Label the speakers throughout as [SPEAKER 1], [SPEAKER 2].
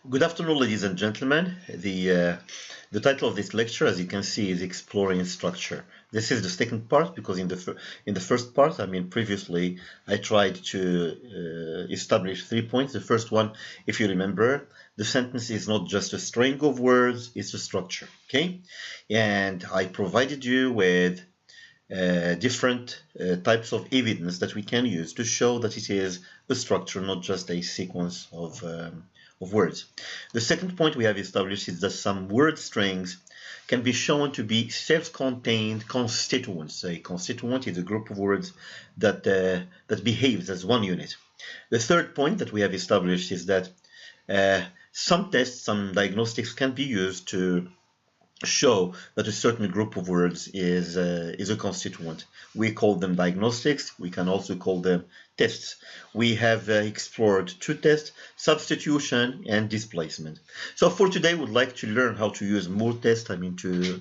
[SPEAKER 1] Good afternoon, ladies and gentlemen. The title of this lecture, as you can see, is Exploring Structure. This is the second part because in the first part, previously, I tried to establish 3 points. The first one, if you remember, the sentence is not just a string of words, it's a structure, okay? And I provided you with different types of evidence that we can use to show that it is a structure, not just a sequence of words. The second point we have established is that some word strings can be shown to be self-contained constituents. A constituent is a group of words that behaves as one unit. The third point that we have established is that some tests, some diagnostics can be used to show that a certain group of words is a constituent. We call them diagnostics. We can also call them tests. We have explored two tests, substitution and displacement. So for today, we would like to learn how to use more tests, to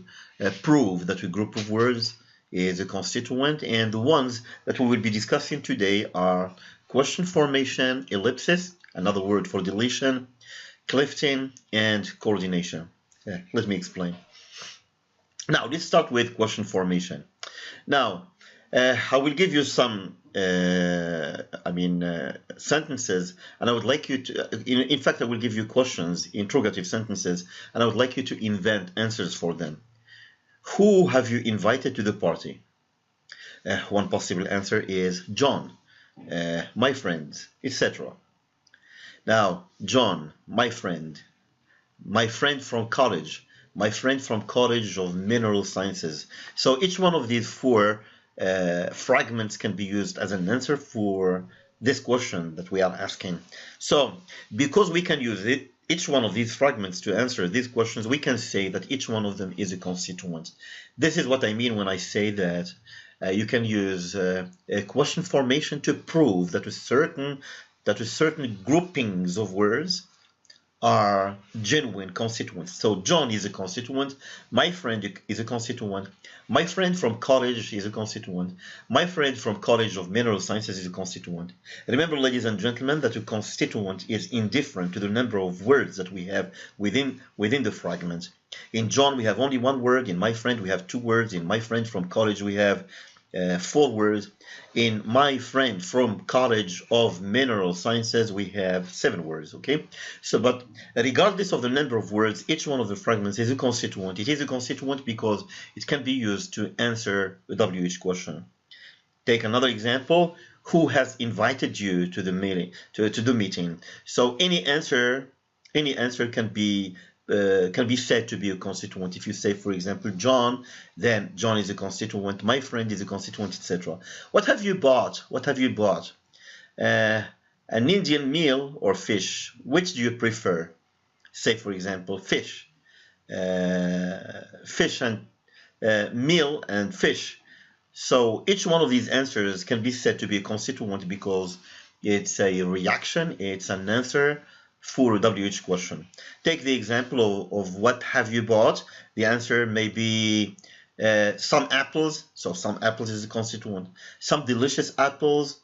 [SPEAKER 1] prove that a group of words is a constituent. And the ones that we will be discussing today are question formation, ellipsis, another word for deletion, clifting, and coordination. Let me explain. Now, let's start with question formation. Now, I will give you some sentences, and I would like you to, in fact, I will give you questions, interrogative sentences, and I would like you to invent answers for them. Who have you invited to the party? One possible answer is John, my friends, etc. Now, John, my friend from college, my friend from College of Mineral Sciences. So each one of these four fragments can be used as an answer for this question that we are asking. So because we can use each one of these fragments to answer these questions, we can say that each one of them is a constituent. This is what I mean when I say that you can use a question formation to prove that a certain groupings of words are genuine constituents. So John is a constituent, my friend is a constituent, my friend from college is a constituent, my friend from College of Mineral Sciences is a constituent. Remember, ladies and gentlemen, that a constituent is indifferent to the number of words that we have within the fragment. In John, we have only one word. In my friend, we have two words. In my friend from college, we have 4 words. In my friend from College of Mineral Sciences, we have 7 words, okay? So, but regardless of the number of words, each one of the fragments is a constituent. It is a constituent because it can be used to answer a WH question. Take another example. Who has invited you to the meeting? To the meeting. So any answer can be said to be a constituent. If you say, for example, John, then John is a constituent, my friend is a constituent, etc. What have you bought? What have you bought? An Indian meal or fish? Which do you prefer? Say, for example, fish. Fish and meal and fish. So each one of these answers can be said to be a constituent because it's a reaction, it's an answer for a WH question. Take the example of what have you bought. The answer may be some apples. So some apples is a constituent. Some delicious apples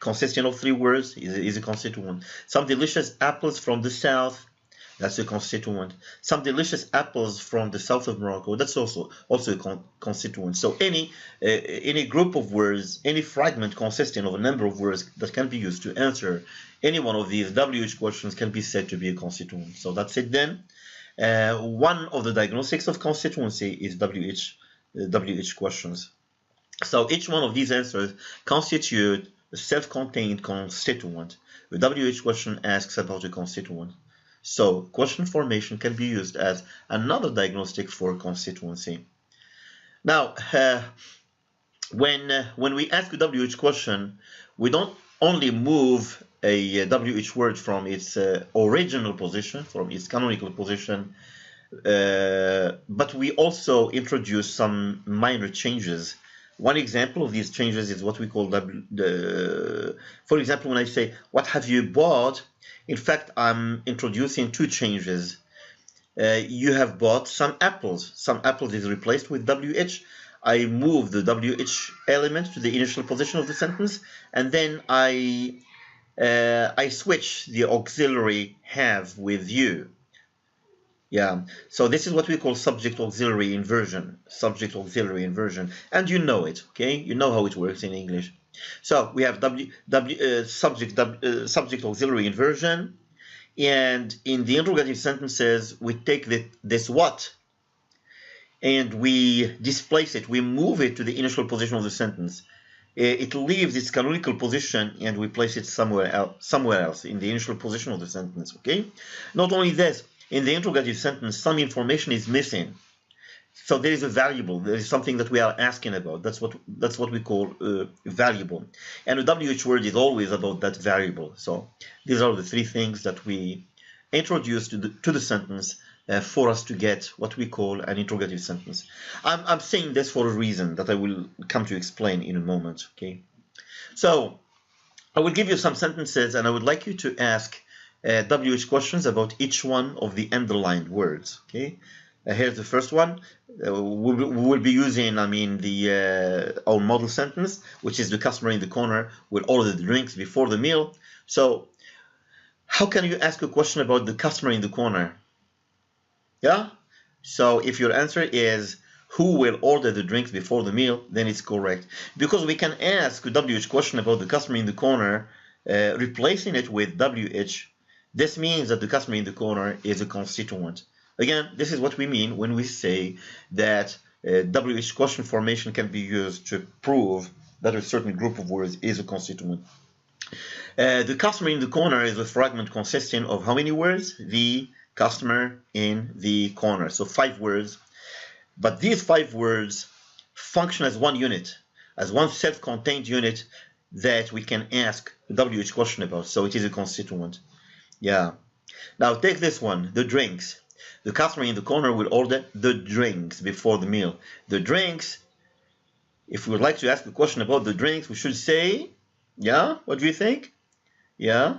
[SPEAKER 1] consisting of 3 words is a constituent. Some delicious apples from the south, that's a constituent. Some delicious apples from the south of Morocco, that's also a constituent. So any group of words, any fragment consisting of a number of words that can be used to answer any one of these WH questions can be said to be a constituent. So that's it then. One of the diagnostics of constituency is WH questions. So each one of these answers constitute a self-contained constituent. The WH question asks about a constituent. So question formation can be used as another diagnostic for constituency. Now, when we ask a WH question, we don't only move a WH word from its original position, from its canonical position, but we also introduce some minor changes. One example of these changes is what we call for example, when I say, what have you bought? In fact, I'm introducing 2 changes. You have bought some apples. Some apples is replaced with WH. I move the WH element to the initial position of the sentence, and then I I switch the auxiliary have with you. Yeah, so this is what we call subject auxiliary inversion. Subject auxiliary inversion, and you know it, okay? You know how it works in English. So we have subject auxiliary inversion, and in the interrogative sentences we take this what and we displace it, we move it to the initial position of the sentence. It leaves its canonical position and we place it somewhere else in the initial position of the sentence, okay? Not only this, in the interrogative sentence, some information is missing. So there is a variable, there is something that we are asking about. That's what we call variable. And the WH word is always about that variable. So these are the three things that we introduce to the sentence for us to get what we call an interrogative sentence. I'm saying this for a reason that I will come to explain in a moment, okay? So I will give you some sentences and I would like you to ask WH questions about each one of the underlined words, okay? Here's the first one. We will be using, our model sentence, which is the customer in the corner will order the drinks before the meal. So how can you ask a question about the customer in the corner? Yeah? So if your answer is who will order the drinks before the meal, then it's correct. Because we can ask a WH question about the customer in the corner, replacing it with WH. This means that the customer in the corner is a constituent. Again, this is what we mean when we say that WH question formation can be used to prove that a certain group of words is a constituent. The customer in the corner is a fragment consisting of how many words? The customer in the corner. So 5 words. But these 5 words function as one unit, as one self-contained unit that we can ask a WH question about. So it is a constituent. Yeah. Now take this one, the drinks. The customer in the corner will order the drinks before the meal. The drinks, if we would like to ask a question about the drinks, we should say, yeah, what do you think? Yeah,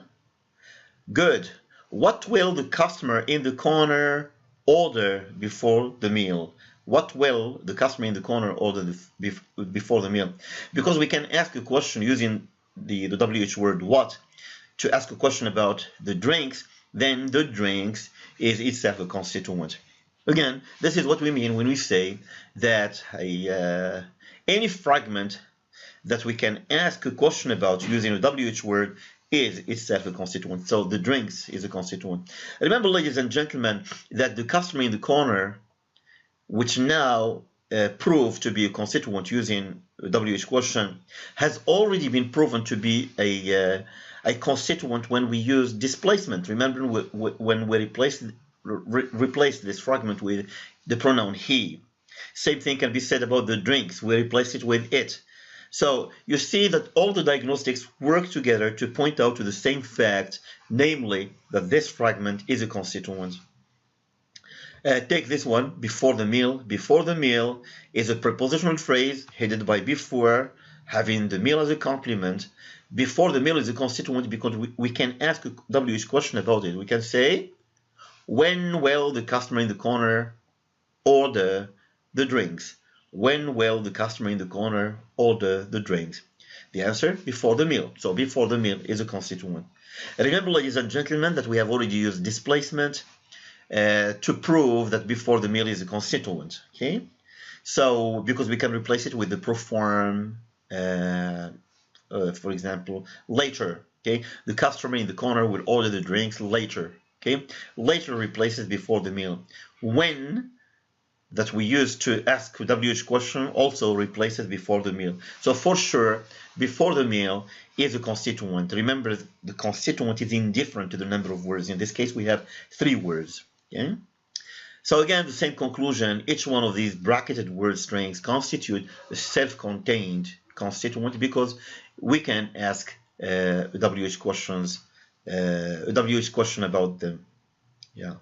[SPEAKER 1] good. What will the customer in the corner order before the meal? What will the customer in the corner order before the meal? Because we can ask a question using the WH word what to ask a question about the drinks, then the drinks is itself a constituent. Again, this is what we mean when we say that any fragment that we can ask a question about using a WH word is itself a constituent. So the drinks is a constituent. Remember, ladies and gentlemen, that the customer in the corner, which now proved to be a constituent using a WH question, has already been proven to be a constituent when we use displacement. Remember when we replaced this fragment with the pronoun he. Same thing can be said about the drinks. We replace it with it. So you see that all the diagnostics work together to point out to the same fact, namely that this fragment is a constituent. Take this one, before the meal. Before the meal is a prepositional phrase headed by before, having the meal as a complement. Before the meal is a constituent because we can ask a WH question about it. We can say, when will the customer in the corner order the drinks? When will the customer in the corner order the drinks? The answer, before the meal. So before the meal is a constituent. And remember, ladies and gentlemen, that we have already used displacement to prove that before the meal is a constituent. Okay? So because we can replace it with the proform, for example, later. Okay? The customer in the corner will order the drinks later. Okay? Later replaces before the meal. When that we use to ask a WH question also replaces before the meal. So for sure, before the meal is a constituent. Remember, the constituent is indifferent to the number of words. In this case, we have 3 words. Okay? So again, the same conclusion. Each one of these bracketed word strings constitute a self-contained constituent because we can ask a WH question about them. Yeah.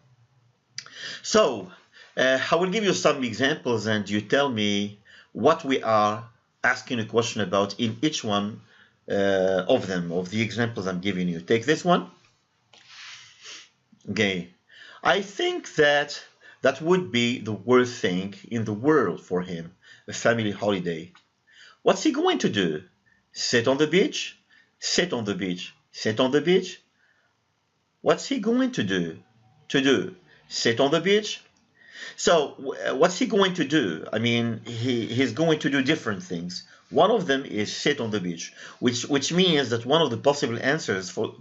[SPEAKER 1] So I will give you some examples and you tell me what we are asking a question about in each one of them, of the examples I'm giving you. Take this one. Okay. I think that would be the worst thing in the world for him, a family holiday. What's he going to do? Sit on the beach? Sit on the beach. Sit on the beach. What's he going to do? Sit on the beach. So what's he going to do? I mean, he's going to do different things. One of them is sit on the beach, which means that one of the possible answers for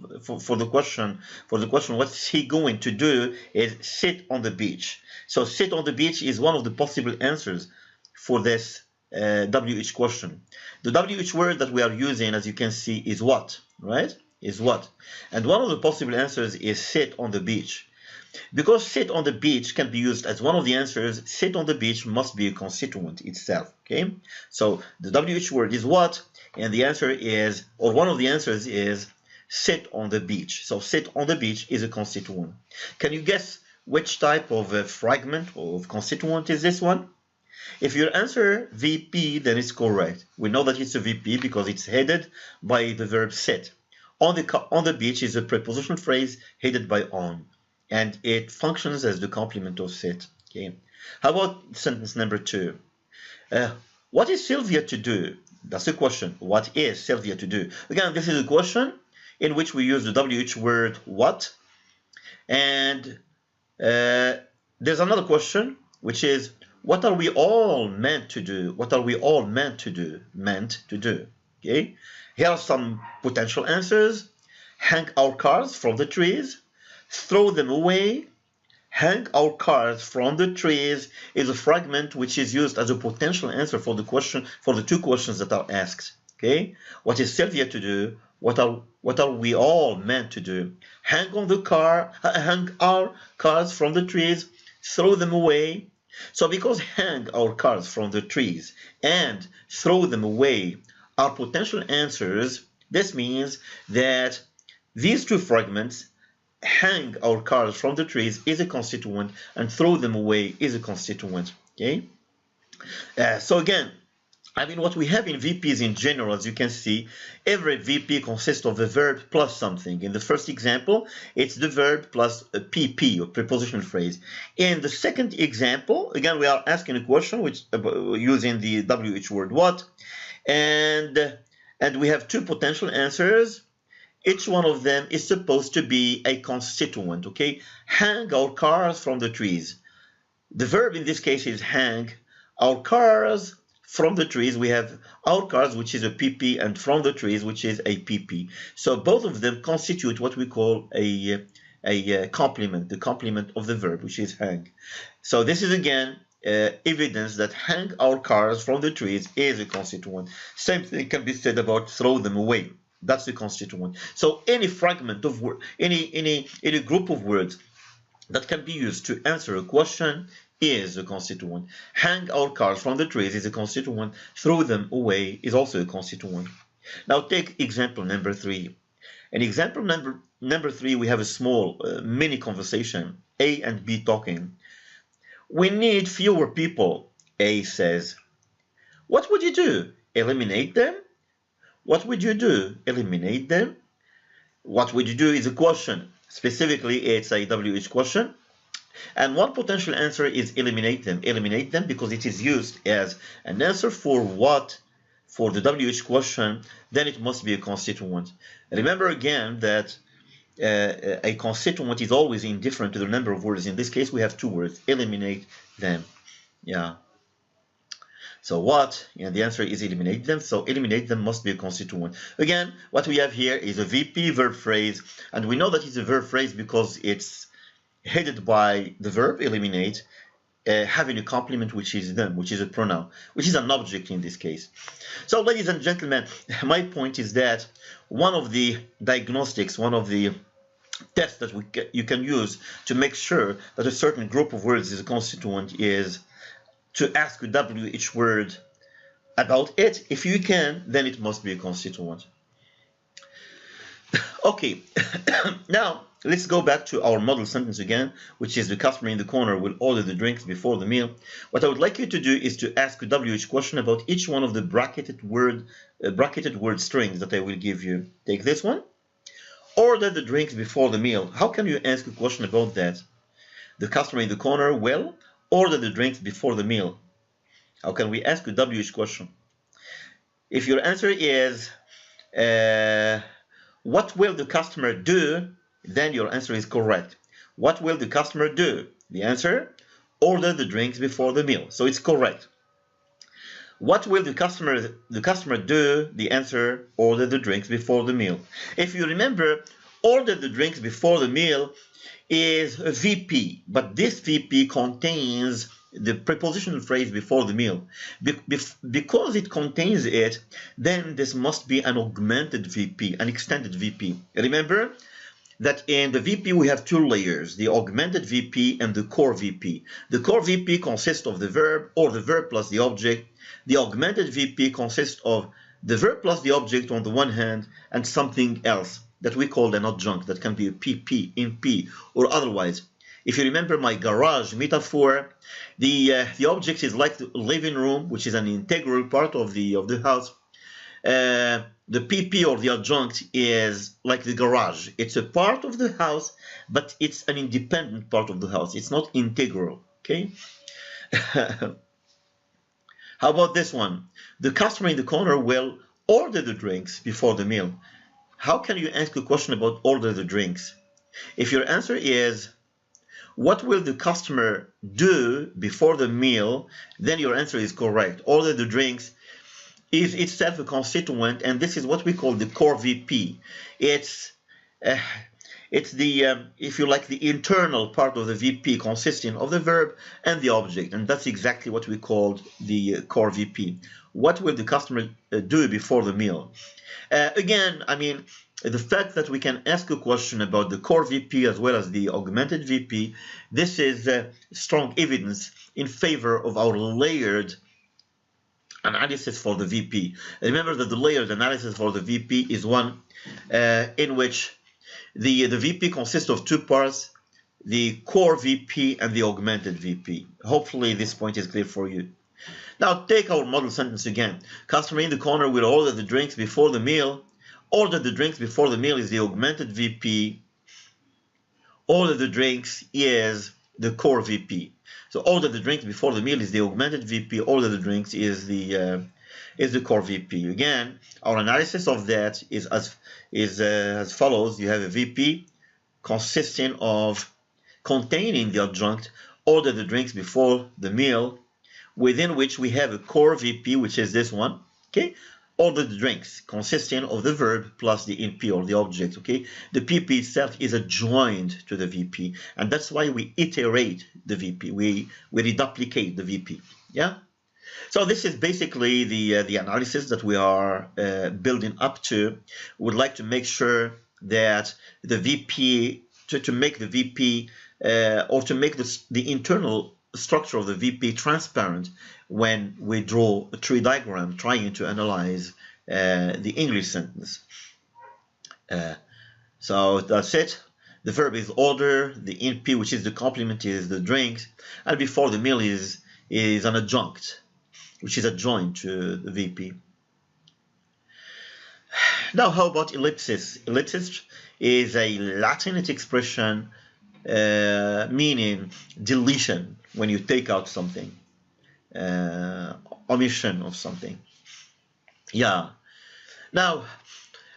[SPEAKER 1] the question what's he going to do is sit on the beach. So sit on the beach is one of the possible answers for this WH question. The WH word that we are using, as you can see, is what, right? Is what. And one of the possible answers is sit on the beach. Because sit on the beach can be used as one of the answers, sit on the beach must be a constituent itself, okay? So the WH word is what, and the answer is, or one of the answers is, sit on the beach. So sit on the beach is a constituent. Can you guess which type of fragment of constituent is this one? If your answer VP, then it's correct. We know that it's a VP because it's headed by the verb sit. On the beach is a prepositional phrase headed by on, and it functions as the complement of sit. Okay. How about sentence number 2? What is Sylvia to do? That's the question. What is Sylvia to do? Again, this is a question in which we use the WH word what. And there's another question, which is, what are we all meant to do? What are we all meant to do? Meant to do. Okay. Here are some potential answers. Hang our cars from the trees. Throw them away. Hang our cars from the trees is a fragment which is used as a potential answer for the question, for the two questions that are asked. Okay. What is Sylvia to do? What are we all meant to do? Hang our cars from the trees. Throw them away. So because hang our cars from the trees and throw them away are potential answers, this means that these two fragments, hang our cars from the trees is a constituent and throw them away is a constituent. Okay. So again, I mean, what we have in VPs in general, as you can see, every VP consists of a verb plus something. In the first example, it's the verb plus a PP, or prepositional phrase. In the second example, again, we are asking a question which using the WH word what, and we have two potential answers. Each one of them is supposed to be a constituent. Okay, hang our cars from the trees. The verb in this case is hang our cars. From the trees, we have our cars, which is a PP, and from the trees, which is a PP. So both of them constitute what we call a complement, the complement of the verb, which is hang. So this is again evidence that hang our cars from the trees is a constituent. Same thing can be said about throw them away. That's the constituent. So any fragment of word, any group of words that can be used to answer a question is a constituent. Hang our cars from the trees is a constituent. Throw them away is also a constituent. Now take example number 3. In example number 3, we have a small mini conversation. A and B talking. We need fewer people, A says. What would you do? Eliminate them? What would you do? Eliminate them? What would you do is a question. Specifically, it's a WH question. And one potential answer is eliminate them. Eliminate them because it is used as an answer for what? For the WH question, then it must be a constituent. Remember again that a constituent is always indifferent to the number of words. In this case, we have 2 words. Eliminate them. Yeah. So what? And the answer is eliminate them. So eliminate them must be a constituent. Again, what we have here is a VP verb phrase. And we know that it's a verb phrase because it's headed by the verb eliminate, having a complement which is them, which is a pronoun, which is an object in this case. So ladies and gentlemen, my point is that one of the diagnostics, one of the tests that you can use to make sure that a certain group of words is a constituent is to ask a WH word about it. If you can, then it must be a constituent. Okay, now let's go back to our model sentence again, which is the customer in the corner will order the drinks before the meal. What I would like you to do is to ask a WH question about each one of the bracketed word strings that I will give you. Take this one. Order the drinks before the meal. How can you ask a question about that? The customer in the corner will order the drinks before the meal. How can we ask a WH question? If your answer is What will the customer do? Then your answer is correct. What will the customer do? The answer, order the drinks before the meal. So it's correct. What will the customer do? The answer, order the drinks before the meal. If you remember, order the drinks before the meal is a VP, but this VP contains the prepositional phrase before the meal. Because it contains it, then this must be an augmented VP, an extended VP. Remember that in the VP we have two layers, the augmented VP and the core VP. The core VP consists of the verb or the verb plus the object. The augmented VP consists of the verb plus the object on the one hand and something else that we call an adjunct, that can be a PP, MP, or otherwise. If you remember my garage metaphor, the object is like the living room, which is an integral part of the house. The PP or the adjunct is like the garage. It's a part of the house, but it's an independent part of the house. It's not integral, okay? How about this one? The customer in the corner will order the drinks before the meal. How can you ask a question about order the drinks? If your answer is, what will the customer do before the meal? Then your answer is correct. Order the drinks is itself a constituent, and this is what we call the core VP. It's the, if you like, the internal part of the VP consisting of the verb and the object, and that's exactly what we called the core VP. What will the customer do before the meal? Again, I mean, the fact that we can ask a question about the core VP as well as the augmented VP, this is strong evidence in favor of our layered analysis for the VP. Remember that the layered analysis for the VP is one in which the VP consists of two parts, the core VP and the augmented VP. Hopefully this point is clear for you. Now take our model sentence again. Customer in the corner will order the drinks before the meal. Order the drinks before the meal is the augmented VP. Order the drinks is the core VP. So order the drinks before the meal is the augmented VP. Order the drinks is the core VP. Again, our analysis of that is as follows. You have a VP consisting of containing the adjunct order the drinks before the meal, within which we have a core VP, which is this one, okay? Order the drinks, consisting of the verb plus the NP or the object, okay? The PP itself is adjoined to the VP, and that's why we iterate the VP. We reduplicate the VP, yeah? So this is basically the analysis that we are building up to. We would like to make sure that the VP, to make the VP, or to make the internal structure of the VP transparent when we draw a tree diagram trying to analyze the English sentence. So that's it. The verb is order, the NP, which is the complement, is the drinks, and before the meal is an adjunct, which is adjoined to the VP. Now how about ellipsis? Ellipsis is a Latin expression meaning deletion, when you take out something, omission of something. Yeah. Now,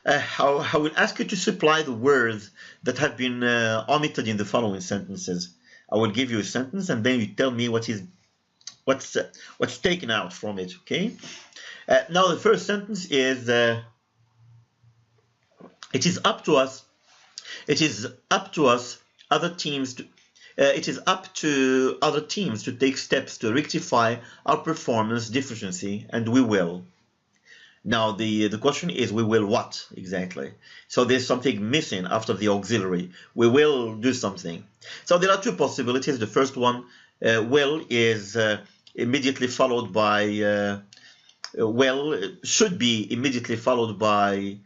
[SPEAKER 1] I will ask you to supply the words that have been omitted in the following sentences. I will give you a sentence, and then you tell me what's taken out from it. Okay. Now, the first sentence is, it is up to us. It is up to us. It is up to other teams to take steps to rectify our performance deficiency, and we will. Now the question is, we will what exactly? So there's something missing after the auxiliary. We will do something. So there are two possibilities. The first one, will, is immediately followed by should be immediately followed by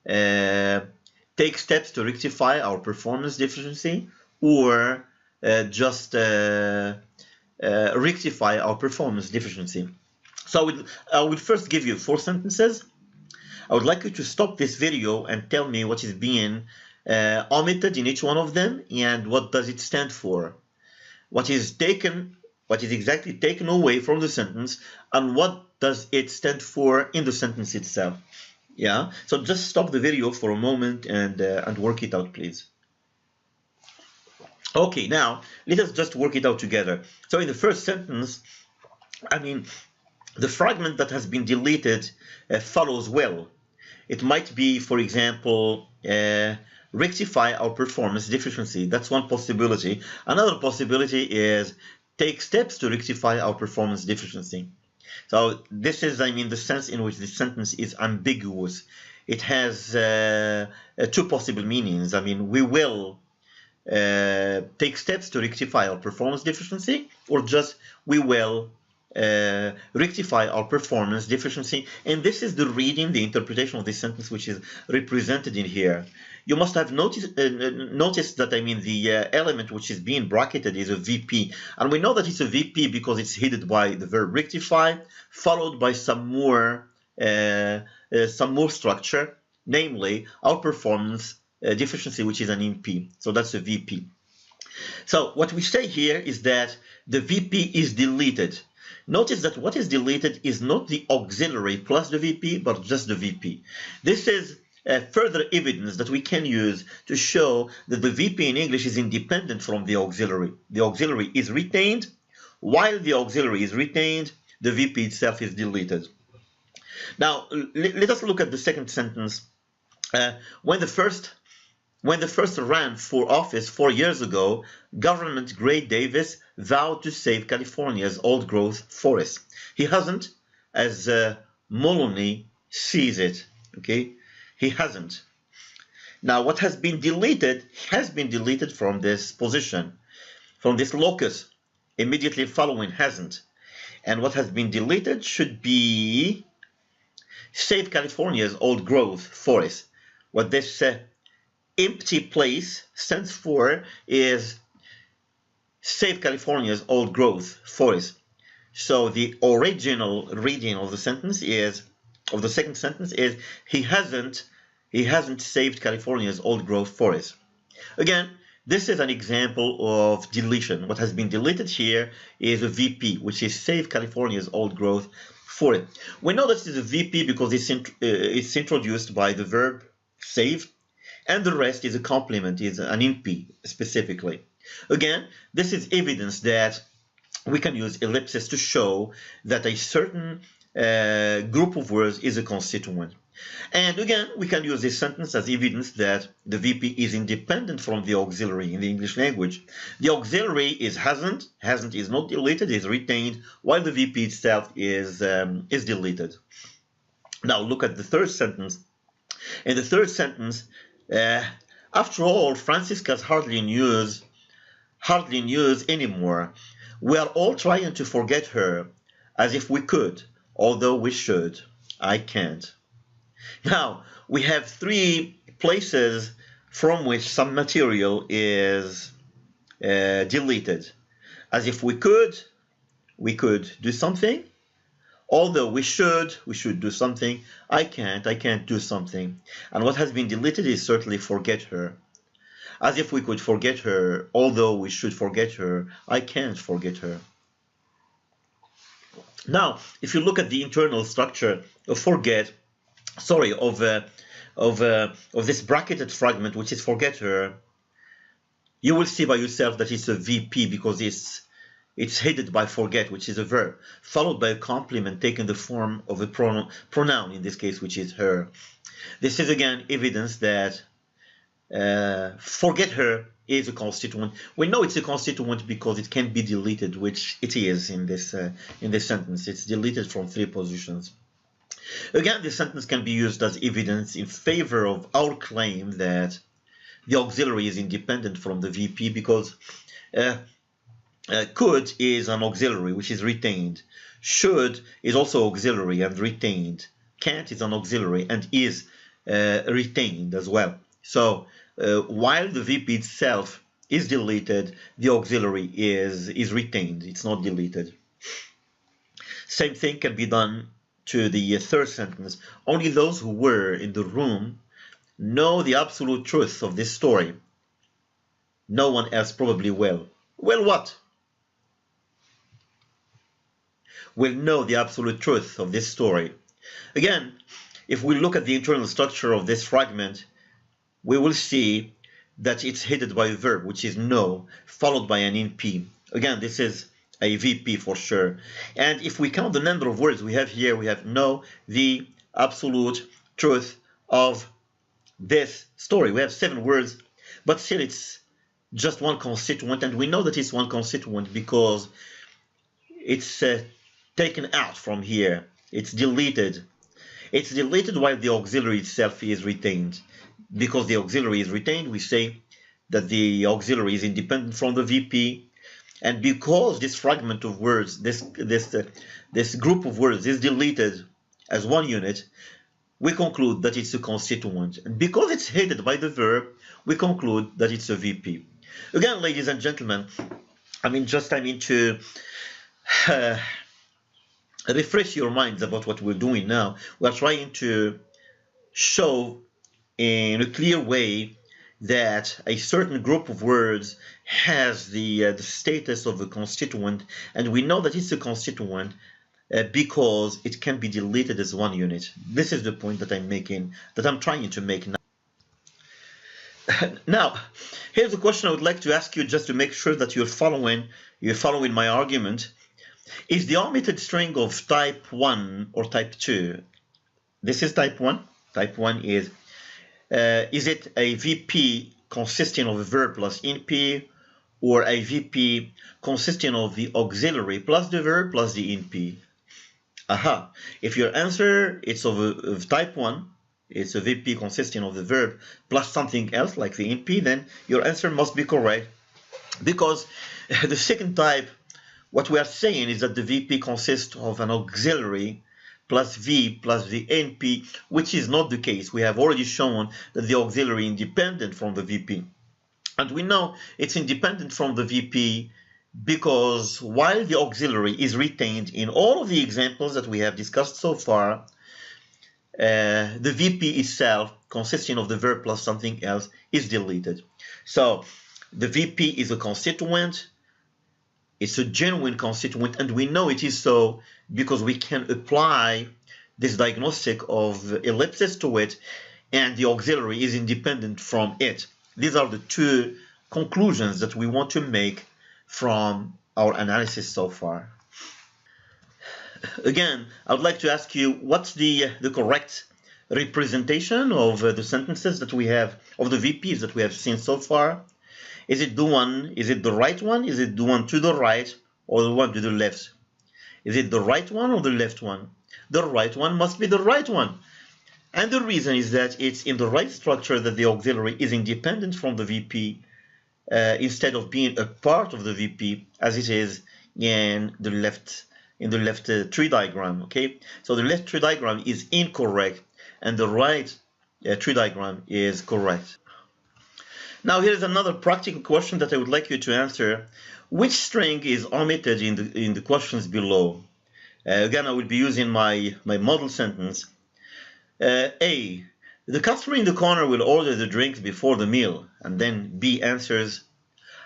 [SPEAKER 1] take steps to rectify our performance deficiency, or just rectify our performance deficiency. So I will first give you 4 sentences. I would like you to stop this video and tell me what is being omitted in each one of them, and what does it stand for. What is exactly taken away from the sentence, and what does it stand for in the sentence itself. Yeah, so just stop the video for a moment and work it out, please. Okay, now let us just work it out together. So in the first sentence, I mean, the fragment that has been deleted follows well. It might be, for example, rectify our performance deficiency. That's one possibility. Another possibility is take steps to rectify our performance deficiency. So this is, I mean, the sense in which the sentence is ambiguous. It has two possible meanings. I mean, we will take steps to rectify our performance deficiency, or just we will rectify our performance deficiency. And this is the reading, the interpretation of this sentence, which is represented in here. You must have noticed that, I mean, the element which is being bracketed is a VP. And we know that it's a VP because it's headed by the verb rectify, followed by some more structure, namely our performance deficiency, which is an NP. So that's a VP. So what we say here is that the VP is deleted. Notice that what is deleted is not the auxiliary plus the VP, but just the VP. This is further evidence that we can use to show that the VP in English is independent from the auxiliary. The auxiliary is retained. While the auxiliary is retained, the VP itself is deleted. Now, let us look at the second sentence. When the first ran for office 4 years ago, Government Gray Davis vowed to save California's old-growth forests. He hasn't, as Moloney sees it. Okay, he hasn't. Now, what has been deleted from this position, from this locus, immediately following hasn't. And what has been deleted should be save California's old-growth forest. What this empty place stands for is save California's old growth forest. So the original reading of the sentence is, of the second sentence is, he hasn't saved California's old growth forest. Again, this is an example of deletion. What has been deleted here is a VP, which is save California's old growth forest. We know that it is a VP because it's introduced by the verb save, and the rest is a complement, is an NP specifically. Again, this is evidence that we can use ellipsis to show that a certain group of words is a constituent. And again, we can use this sentence as evidence that the VP is independent from the auxiliary in the English language. The auxiliary is hasn't is not deleted, is retained, while the VP itself is deleted. Now look at the third sentence. In the third sentence, after all, Francisca's hardly in use anymore. We are all trying to forget her, as if we could, although we should. I can't. Now, we have three places from which some material is deleted. As if we could do something. Although we should do something. I can't do something. And what has been deleted is certainly forget her. As if we could forget her, although we should forget her, I can't forget her. Now, if you look at the internal structure of this bracketed fragment, which is forget her, you will see by yourself that it's a VP because it's headed by forget, which is a verb, followed by a complement taking the form of a pronoun in this case, which is her. This is again evidence that forget her is a constituent. We know it's a constituent because it can be deleted, which it is in this sentence. It's deleted from three positions. Again, this sentence can be used as evidence in favor of our claim that the auxiliary is independent from the VP because could is an auxiliary which is retained. Should is also auxiliary and retained. Can't is an auxiliary and is retained as well. So while the VP itself is deleted, the auxiliary is retained. It's not deleted. Same thing can be done to the third sentence. Only those who were in the room know the absolute truth of this story. No one else probably will. Well, what? Will know the absolute truth of this story. Again, if we look at the internal structure of this fragment, we will see that it's headed by a verb, which is know, followed by an NP. Again, this is a VP for sure. And if we count the number of words we have here, we have know, the absolute truth of this story. We have 7 words, but still it's just one constituent, and we know that it's one constituent because it's taken out from here. It's deleted. It's deleted while the auxiliary itself is retained. Because the auxiliary is retained, we say that the auxiliary is independent from the VP, and because this fragment of words, this group of words is deleted as one unit, we conclude that it's a constituent. And because it's headed by the verb, we conclude that it's a VP. Again, ladies and gentlemen, I mean to refresh your minds about what we're doing now. We're trying to show in a clear way that a certain group of words has the status of a constituent, and we know that it's a constituent because it can be deleted as one unit. This is the point that I'm trying to make now. Now, here's a question I would like to ask you just to make sure that you're following my argument. Is the omitted string of type 1 or type 2? This is type 1. Type 1 is it a VP consisting of a verb plus NP, or a VP consisting of the auxiliary plus the verb plus the NP? Aha. If your answer is of type 1, it's a VP consisting of the verb plus something else like the NP, then your answer must be correct. Because the second type, what we are saying is that the VP consists of an auxiliary plus V plus the NP, which is not the case. We have already shown that the auxiliary is independent from the VP. And we know it's independent from the VP because while the auxiliary is retained in all of the examples that we have discussed so far, the VP itself, consisting of the verb plus something else, is deleted. So the VP is a constituent. It's a genuine constituent, and we know it is so because we can apply this diagnostic of ellipsis to it, and the auxiliary is independent from it. These are the two conclusions that we want to make from our analysis so far. Again, I would like to ask you, what's the correct representation of the sentences that we have, of the VPs that we have seen so far? Is it the one, is it the right one? Is it the one to the right or the one to the left? Is it the right one or the left one? The right one must be the right one. And the reason is that it's in the right structure that the auxiliary is independent from the VP instead of being a part of the VP as it is in the left tree diagram. Okay, so the left tree diagram is incorrect and the right tree diagram is correct. Now here's another practical question that I would like you to answer. Which string is omitted in the questions below? Again, I will be using my model sentence. A, the customer in the corner will order the drinks before the meal. And then B answers,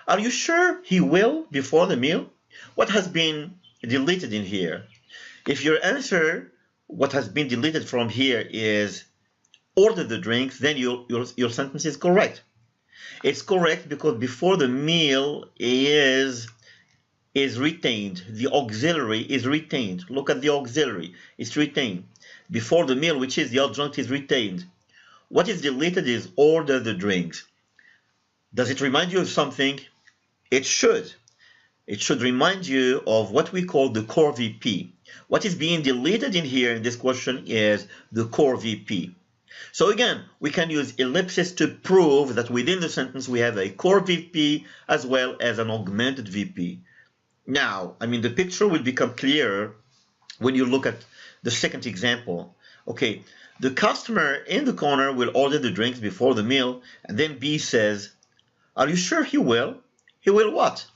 [SPEAKER 1] are you sure he will before the meal? What has been deleted in here? If your answer, what has been deleted from here, is order the drinks, then your sentence is correct. It's correct because before the meal is retained. The auxiliary is retained. Look at the auxiliary. It's retained. Before the meal, which is the adjunct, is retained. What is deleted is order the drinks. Does it remind you of something? It should. It should remind you of what we call the core VP. What is being deleted in here in this question is the core VP. So again, we can use ellipsis to prove that within the sentence we have a core VP as well as an augmented VP. Now, I mean, the picture will become clearer when you look at the second example. Okay, the customer in the corner will order the drinks before the meal, and then B says, are you sure he will? He will what?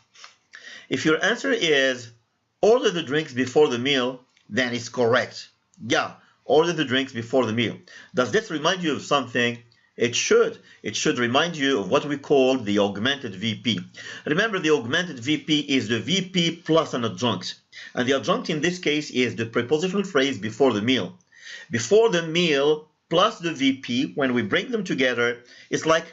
[SPEAKER 1] If your answer is order the drinks before the meal, then it's correct. Yeah, order the drinks before the meal. Does this remind you of something? It should. It should remind you of what we call the augmented VP. Remember, the augmented VP is the VP plus an adjunct. And the adjunct in this case is the prepositional phrase before the meal. Before the meal plus the VP, when we bring them together, it's like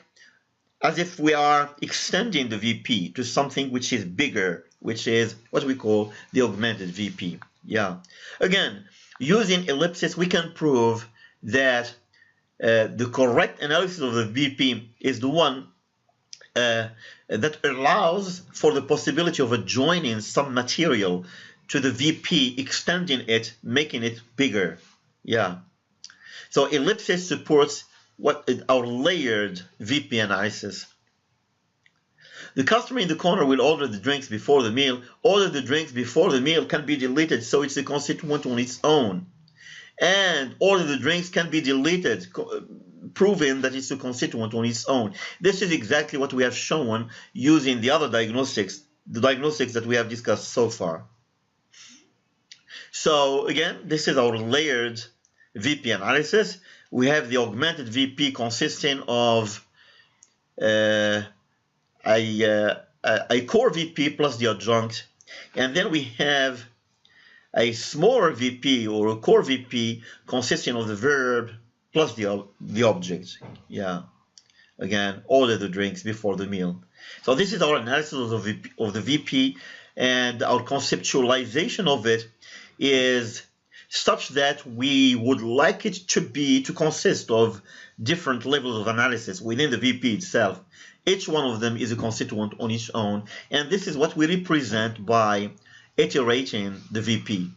[SPEAKER 1] as if we are extending the VP to something which is bigger, which is what we call the augmented VP. Yeah. Again, using ellipsis, we can prove that the correct analysis of the VP is the one that allows for the possibility of adjoining some material to the VP, extending it, making it bigger. Yeah. So ellipsis supports what is our layered VP analysis. The customer in the corner will order the drinks before the meal. Order the drinks before the meal can be deleted, so it's a constituent on its own. And order the drinks can be deleted, proving that it's a constituent on its own. This is exactly what we have shown using the other diagnostics, the diagnostics that we have discussed so far. So again, this is our layered VP analysis. We have the augmented VP consisting of a core VP plus the adjunct, and then we have a smaller VP or a core VP consisting of the verb plus the object. Yeah. Again, order the drinks before the meal. So this is our analysis of the VP, and our conceptualization of it is such that we would like it to consist of different levels of analysis within the VP itself. Each one of them is a constituent on its own, and this is what we represent by iterating the VP.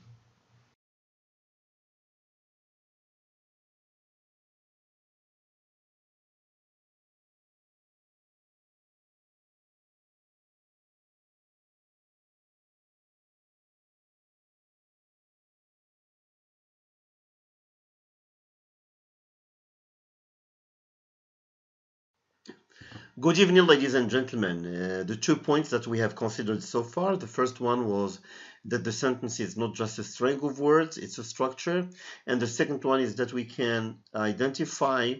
[SPEAKER 1] Good evening, ladies and gentlemen. The 2 points that we have considered so far, the first one was that the sentence is not just a string of words, it's a structure. And the second one is that we can identify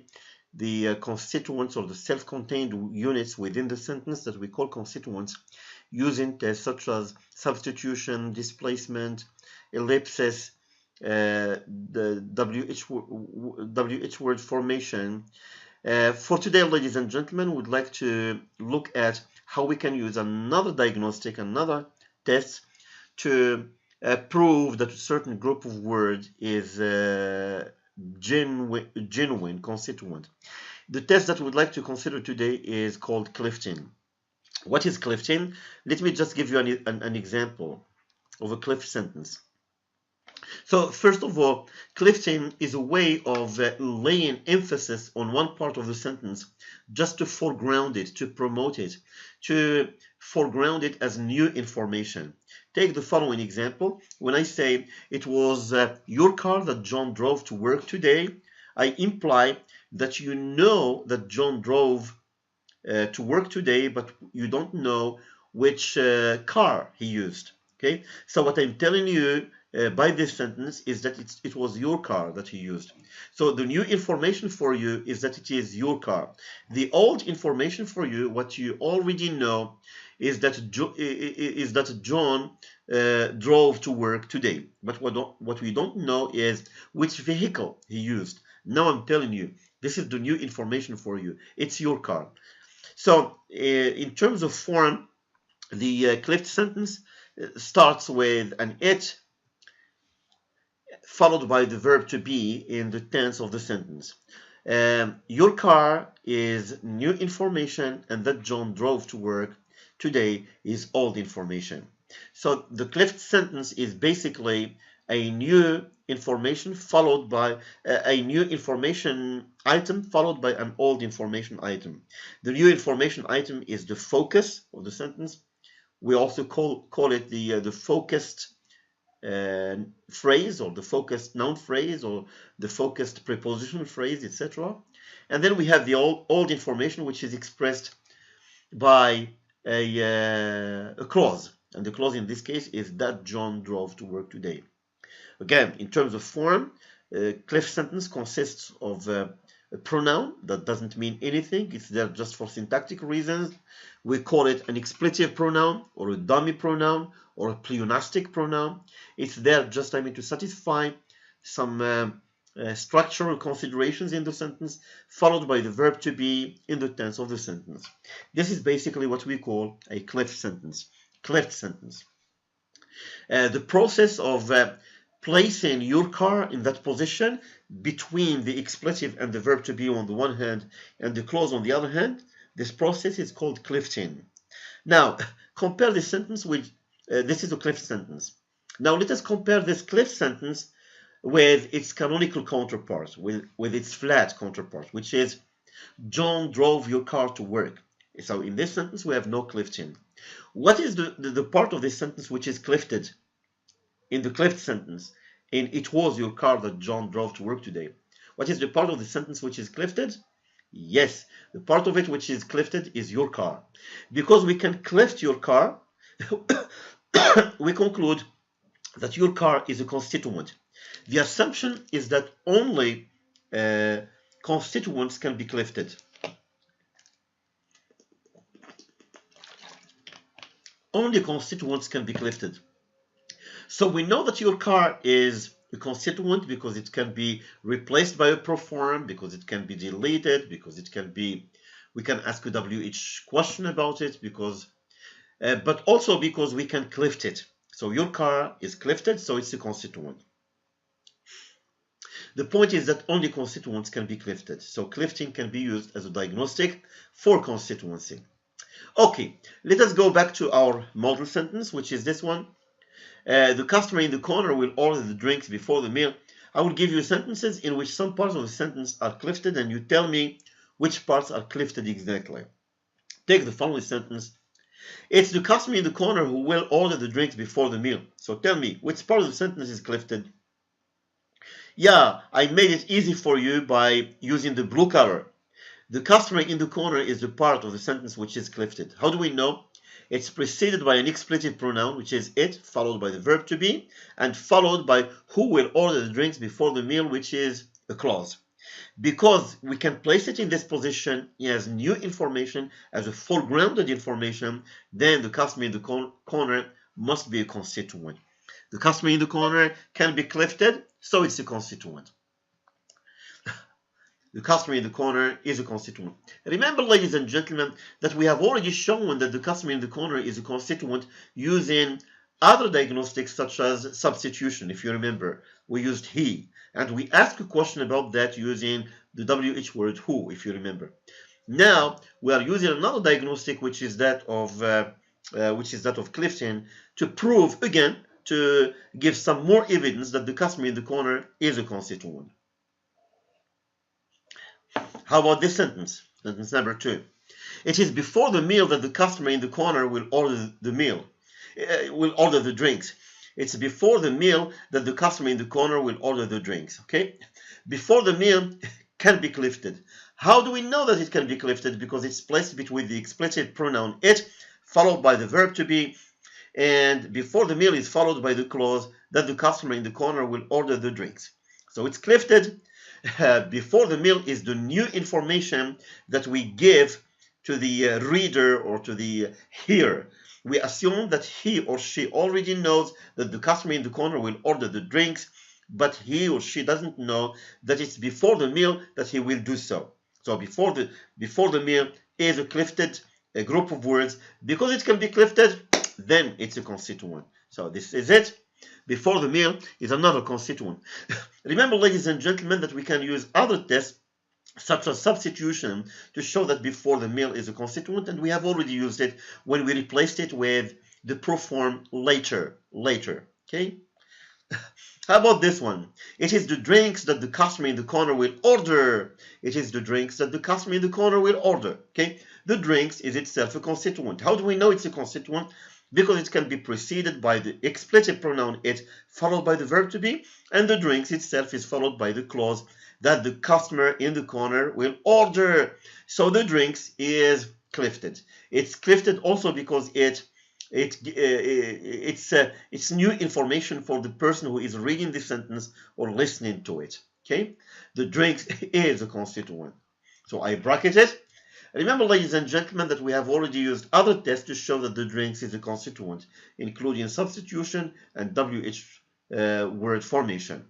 [SPEAKER 1] the constituents or the self-contained units within the sentence that we call constituents using tests such as substitution, displacement, ellipsis, the WH word formation. For today, ladies and gentlemen, we'd like to look at how we can use another diagnostic, another test to prove that a certain group of words is genuine constituent. The test that we'd like to consider today is called clifting. What is clifting? Let me just give you an example of a clift sentence. So first of all, clifting is a way of laying emphasis on one part of the sentence just to foreground it, to promote it, to foreground it as new information. Take the following example. When I say it was your car that John drove to work today, I imply that you know that John drove to work today, but you don't know which car he used. Okay, so what I'm telling you by this sentence is that it was your car that he used. So the new information for you is that it is your car. The old information for you, what you already know, is that John drove to work today. But what we don't know is which vehicle he used. Now I'm telling you, this is the new information for you. It's your car. So in terms of form, the clift sentence starts with an it followed by the verb to be in the tense of the sentence. Your car is new information, and that John drove to work today is old information. So the clift sentence is basically a new information followed by a new information item followed by an old information item. The new information item is the focus of the sentence. We also call it the focused phrase, or the focused noun phrase, or the focused prepositional phrase, etc. And then we have the old information, which is expressed by a clause. And the clause in this case is that John drove to work today. Again, in terms of form, clift sentence consists of a pronoun that doesn't mean anything. It's there just for syntactic reasons. We call it an expletive pronoun, or a dummy pronoun, or a pleonastic pronoun. It's there just, to satisfy some structural considerations in the sentence, followed by the verb to be in the tense of the sentence. This is basically what we call a cleft sentence. Cleft sentence. The process of placing your car in that position between the expletive and the verb to be on the one hand and the clause on the other hand, this process is called clifting. Now, compare this sentence with, this is a cleft sentence. Now, let us compare this cleft sentence with its canonical counterpart, with its flat counterpart, which is John drove your car to work. So in this sentence, we have no clifting. What is the part of this sentence which is clifted in the cleft sentence? In it was your car that John drove to work today. What is the part of the sentence which is clifted? Yes, the part of it which is clifted is your car. Because we can cleft your car, we conclude that your car is a constituent. The assumption is that only constituents can be clefted. Only constituents can be clefted. So we know that your car is a constituent because it can be replaced by a proform, because it can be deleted, because it can be, we can ask a WH question about it, because, but also because we can cleft it. So your car is clefted, so it's a constituent. The point is that only constituents can be clefted. So clefting can be used as a diagnostic for constituency. Okay, let us go back to our model sentence, which is this one. The customer in the corner will order the drinks before the meal. I will give you sentences in which some parts of the sentence are clifted, and you tell me which parts are clifted exactly. Take the following sentence. It's the customer in the corner who will order the drinks before the meal. So tell me, which part of the sentence is clifted? Yeah, I made it easy for you by using the blue color. The customer in the corner is the part of the sentence which is clifted. How do we know? It's preceded by an expletive pronoun, which is it, followed by the verb to be, and followed by who will order the drinks before the meal, which is a clause. Because we can place it in this position as new information, as a foregrounded information, then the customer in the corner must be a constituent. The customer in the corner can be clifted, so it's a constituent. The customer in the corner is a constituent. Remember, ladies and gentlemen, that we have already shown that the customer in the corner is a constituent using other diagnostics such as substitution. If you remember, we used he, and we asked a question about that using the WH word who, if you remember. Now we are using another diagnostic, which is that of clifting, to prove again, to give some more evidence that the customer in the corner is a constituent. How about this sentence? Sentence number 2. It is before the meal that the customer in the corner will order the meal. Will order the drinks. It's before the meal that the customer in the corner will order the drinks. Okay? Before the meal can be clifted. How do we know that it can be clifted? Because it's placed between the expletive pronoun it, followed by the verb to be, and before the meal is followed by the clause that the customer in the corner will order the drinks. So it's clifted. Before the meal is the new information that we give to the reader or to the hearer. We assume that he or she already knows that the customer in the corner will order the drinks, but he or she doesn't know that it's before the meal that he will do so. So before the meal is a clifted group of words. Because it can be clifted, then it's a constituent. So this is it. Before the meal is another constituent. Remember, ladies and gentlemen, that we can use other tests such as substitution to show that before the meal is a constituent, and we have already used it when we replaced it with the proform later. Okay? How about this one? It is the drinks that the customer in the corner will order. It is the drinks that the customer in the corner will order. Okay? The drinks is itself a constituent. How do we know it's a constituent? Because it can be preceded by the expletive pronoun it, followed by the verb to be, and the drinks itself is followed by the clause that the customer in the corner will order. So the drinks is clifted. It's clifted also because it's new information for the person who is reading the sentence or listening to it. Okay, the drinks is a constituent. So I bracket it. Remember, ladies and gentlemen, that we have already used other tests to show that the drinks is a constituent, including substitution and WH word formation.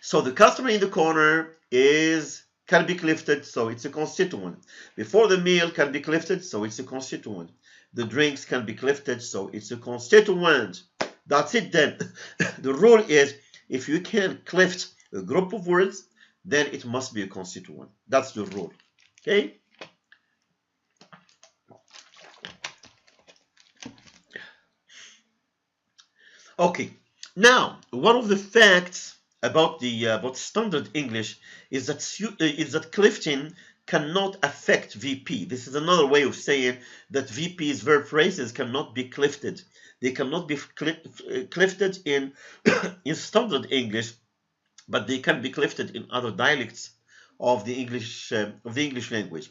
[SPEAKER 1] So the customer in the corner can be clifted, so it's a constituent. Before the meal can be clifted, so it's a constituent. The drinks can be clifted, so it's a constituent. That's it then. The rule is if you can clift a group of words, then it must be a constituent. That's the rule. Okay? Okay. Now, one of the facts about standard English is that clifting cannot affect VP. This is another way of saying that VP's verb phrases cannot be clifted. They cannot be clifted in in standard English, but they can be clifted in other dialects of the English language.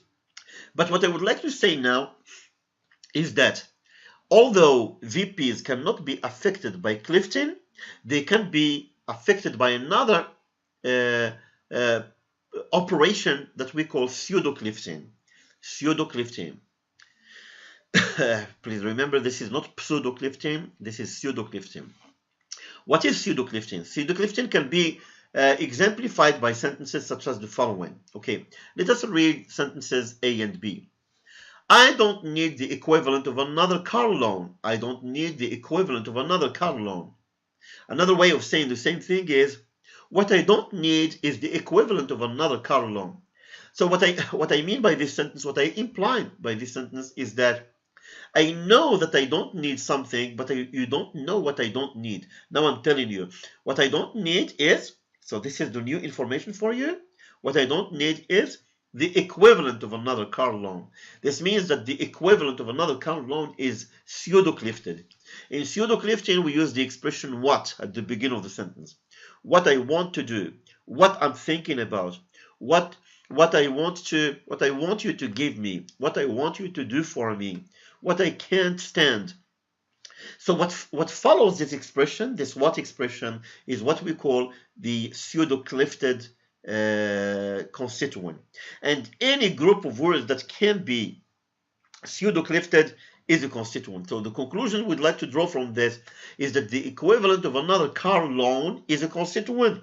[SPEAKER 1] But what I would like to say now is that although VPs cannot be affected by clifting, they can be affected by another operation that we call pseudo clifting. Pseudo clifting. Please remember, this is not pseudo clifting, this is pseudo clifting. What is pseudo clifting? Pseudo clifting can be exemplified by sentences such as the following. Okay, let us read sentences A and B. I don't need the equivalent of another car loan. I don't need the equivalent of another car loan. Another way of saying the same thing is, what I don't need is the equivalent of another car loan. So what I mean by this sentence, what I imply by this sentence is that I know that I don't need something, but you don't know what I don't need. Now I'm telling you, what I don't need is, so this is the new information for you, what I don't need is the equivalent of another car loan. This means that the equivalent of another car loan is pseudo-clifted. In pseudo-clifting, we use the expression what at the beginning of the sentence. What I want to do, what I'm thinking about, what I want you to give me, what I want you to do for me, what I can't stand. So what follows this expression, this what expression, is what we call the pseudo-clifted constituent. And any group of words that can be pseudo-clifted is a constituent. So the conclusion we'd like to draw from this is that the equivalent of another car loan is a constituent.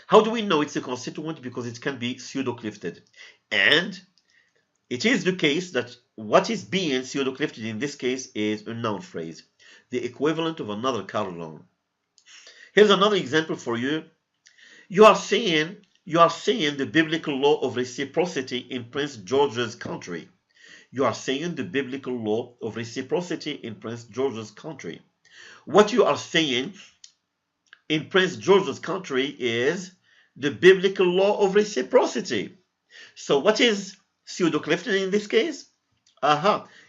[SPEAKER 1] How do we know it's a constituent? Because it can be pseudo-clifted. And it is the case that what is being pseudo-clifted in this case is a noun phrase, the equivalent of another car loan. Here's another example for you. You are saying the biblical law of reciprocity in Prince George's country. You are saying the biblical law of reciprocity in Prince George's country. What you are saying in Prince George's country is the biblical law of reciprocity. So what is pseudo-clifted in this case?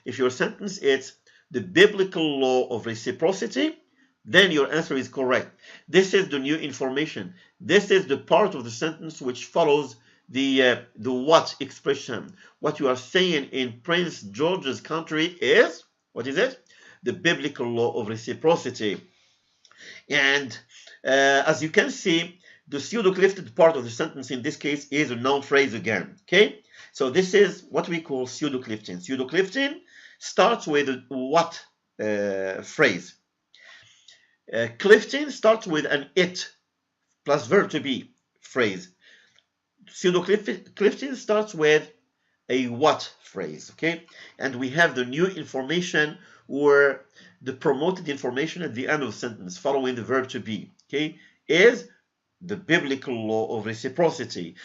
[SPEAKER 1] If your sentence is the biblical law of reciprocity, then your answer is correct. This is the new information. This is the part of the sentence which follows the what expression. What you are saying in Prince George's country is, what is it? The biblical law of reciprocity. And as you can see, the pseudo-clifted part of the sentence in this case is a noun phrase again. Okay? So this is what we call pseudo-clifting. Pseudo-clifting starts with a what phrase. Clifting starts with an it plus verb to be phrase. Pseudo-clifting starts with a what phrase, okay? And we have the new information or the promoted information at the end of the sentence following the verb to be, okay? Is the biblical law of reciprocity.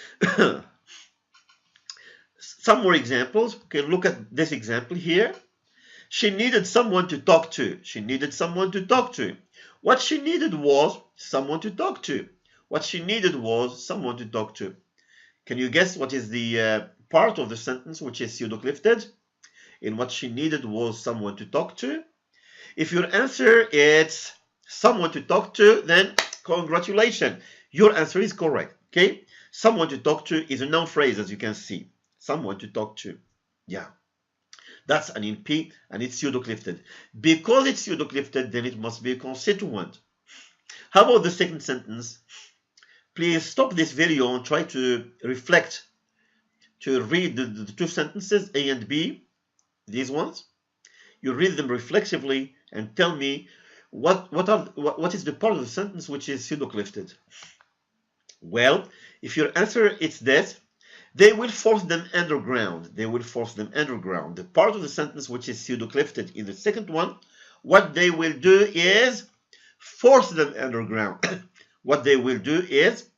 [SPEAKER 1] Some more examples. Okay, look at this example here. She needed someone to talk to. She needed someone to talk to. What she needed was someone to talk to. What she needed was someone to talk to. Can you guess what is the part of the sentence which is pseudo-clifted? In what she needed was someone to talk to. If your answer is someone to talk to, then congratulations. Your answer is correct. Okay? Someone to talk to is a noun phrase, as you can see. Someone to talk to. Yeah. That's an NP and it's pseudo-clifted. Because it's pseudo-clifted, then it must be a constituent. How about the second sentence? Please stop this video and try to reflect, to read the two sentences, A and B, these ones. You read them reflexively and tell me what is the part of the sentence which is pseudo-clifted. Well, if your answer is this, they will force them underground. They will force them underground. The part of the sentence which is pseudo-clifted in the second one, what they will do is force them underground. What they will do is,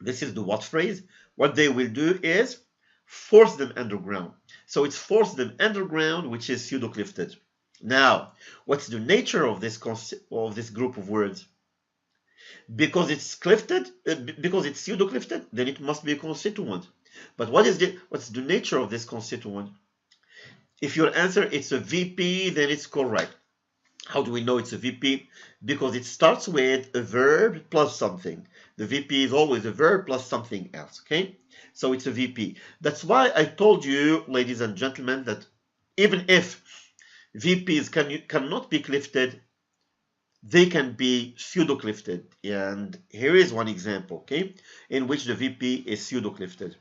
[SPEAKER 1] this is the what phrase, what they will do is force them underground. So it's force them underground, which is pseudo-clifted. Now, what's the nature of this group of words? Because it's clifted, because it's pseudo-clifted, then it must be a constituent. But what's the nature of this constituent? If your answer is a VP, then it's correct. How do we know it's a VP? Because it starts with a verb plus something. The VP is always a verb plus something else, okay? So it's a VP. That's why I told you, ladies and gentlemen, that even if VPs cannot be clifted, they can be pseudo-clifted. And here is one example, okay, in which the VP is pseudo-clifted.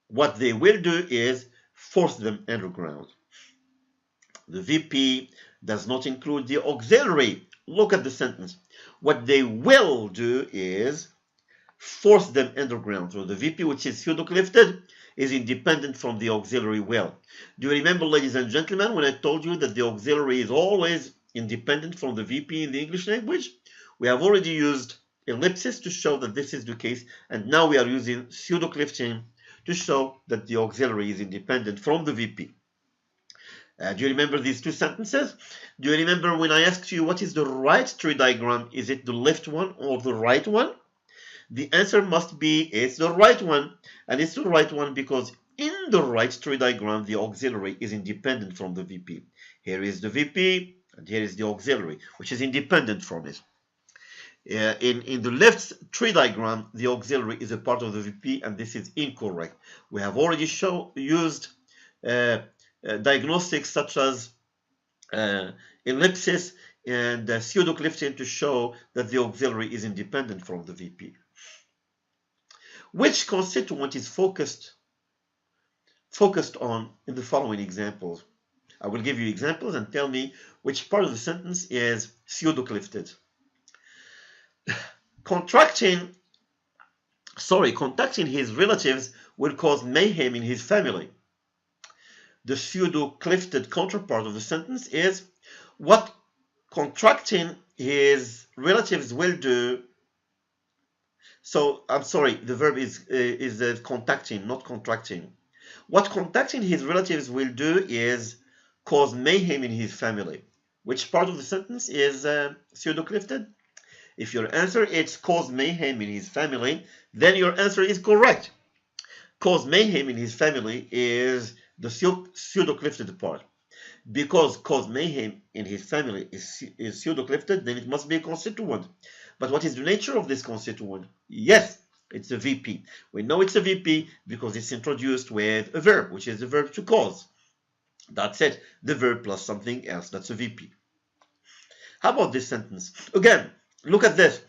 [SPEAKER 1] What they will do is force them underground. The VP does not include the auxiliary. Look at the sentence. What they will do is force them underground. So the VP, which is pseudo-clifted, is independent from the auxiliary will. Do you remember, ladies and gentlemen, when I told you that the auxiliary is always independent from the VP in the English language? We have already used ellipsis to show that this is the case, and now we are using pseudo-clifting to show that the auxiliary is independent from the VP. Do you remember these two sentences? Do you remember when I asked you what is the right tree diagram? Is it the left one or the right one? The answer must be it's the right one. And it's the right one because in the right tree diagram, the auxiliary is independent from the VP. Here is the VP, and here is the auxiliary, which is independent from it. In the left tree diagram, the auxiliary is a part of the VP, and this is incorrect. We have already used diagnostics such as ellipsis and pseudo-clifting to show that the auxiliary is independent from the VP. Which constituent is focused on in the following examples? I will give you examples and tell me which part of the sentence is pseudo-clifted. Contacting his relatives will cause mayhem in his family. The pseudo-clifted counterpart of the sentence is what contacting his relatives will do. So I'm sorry, the verb is contacting, not contracting. What contacting his relatives will do is cause mayhem in his family. Which part of the sentence is pseudo-clifted? If your answer is cause mayhem in his family, then your answer is correct. Cause mayhem in his family is the pseudo-clifted part. Because cause mayhem in his family is pseudo-clifted, then it must be a constituent. But what is the nature of this constituent? Yes, it's a VP. We know it's a VP because it's introduced with a verb, which is the verb to cause. That's it. The verb plus something else. That's a VP. How about this sentence? Again, look at this.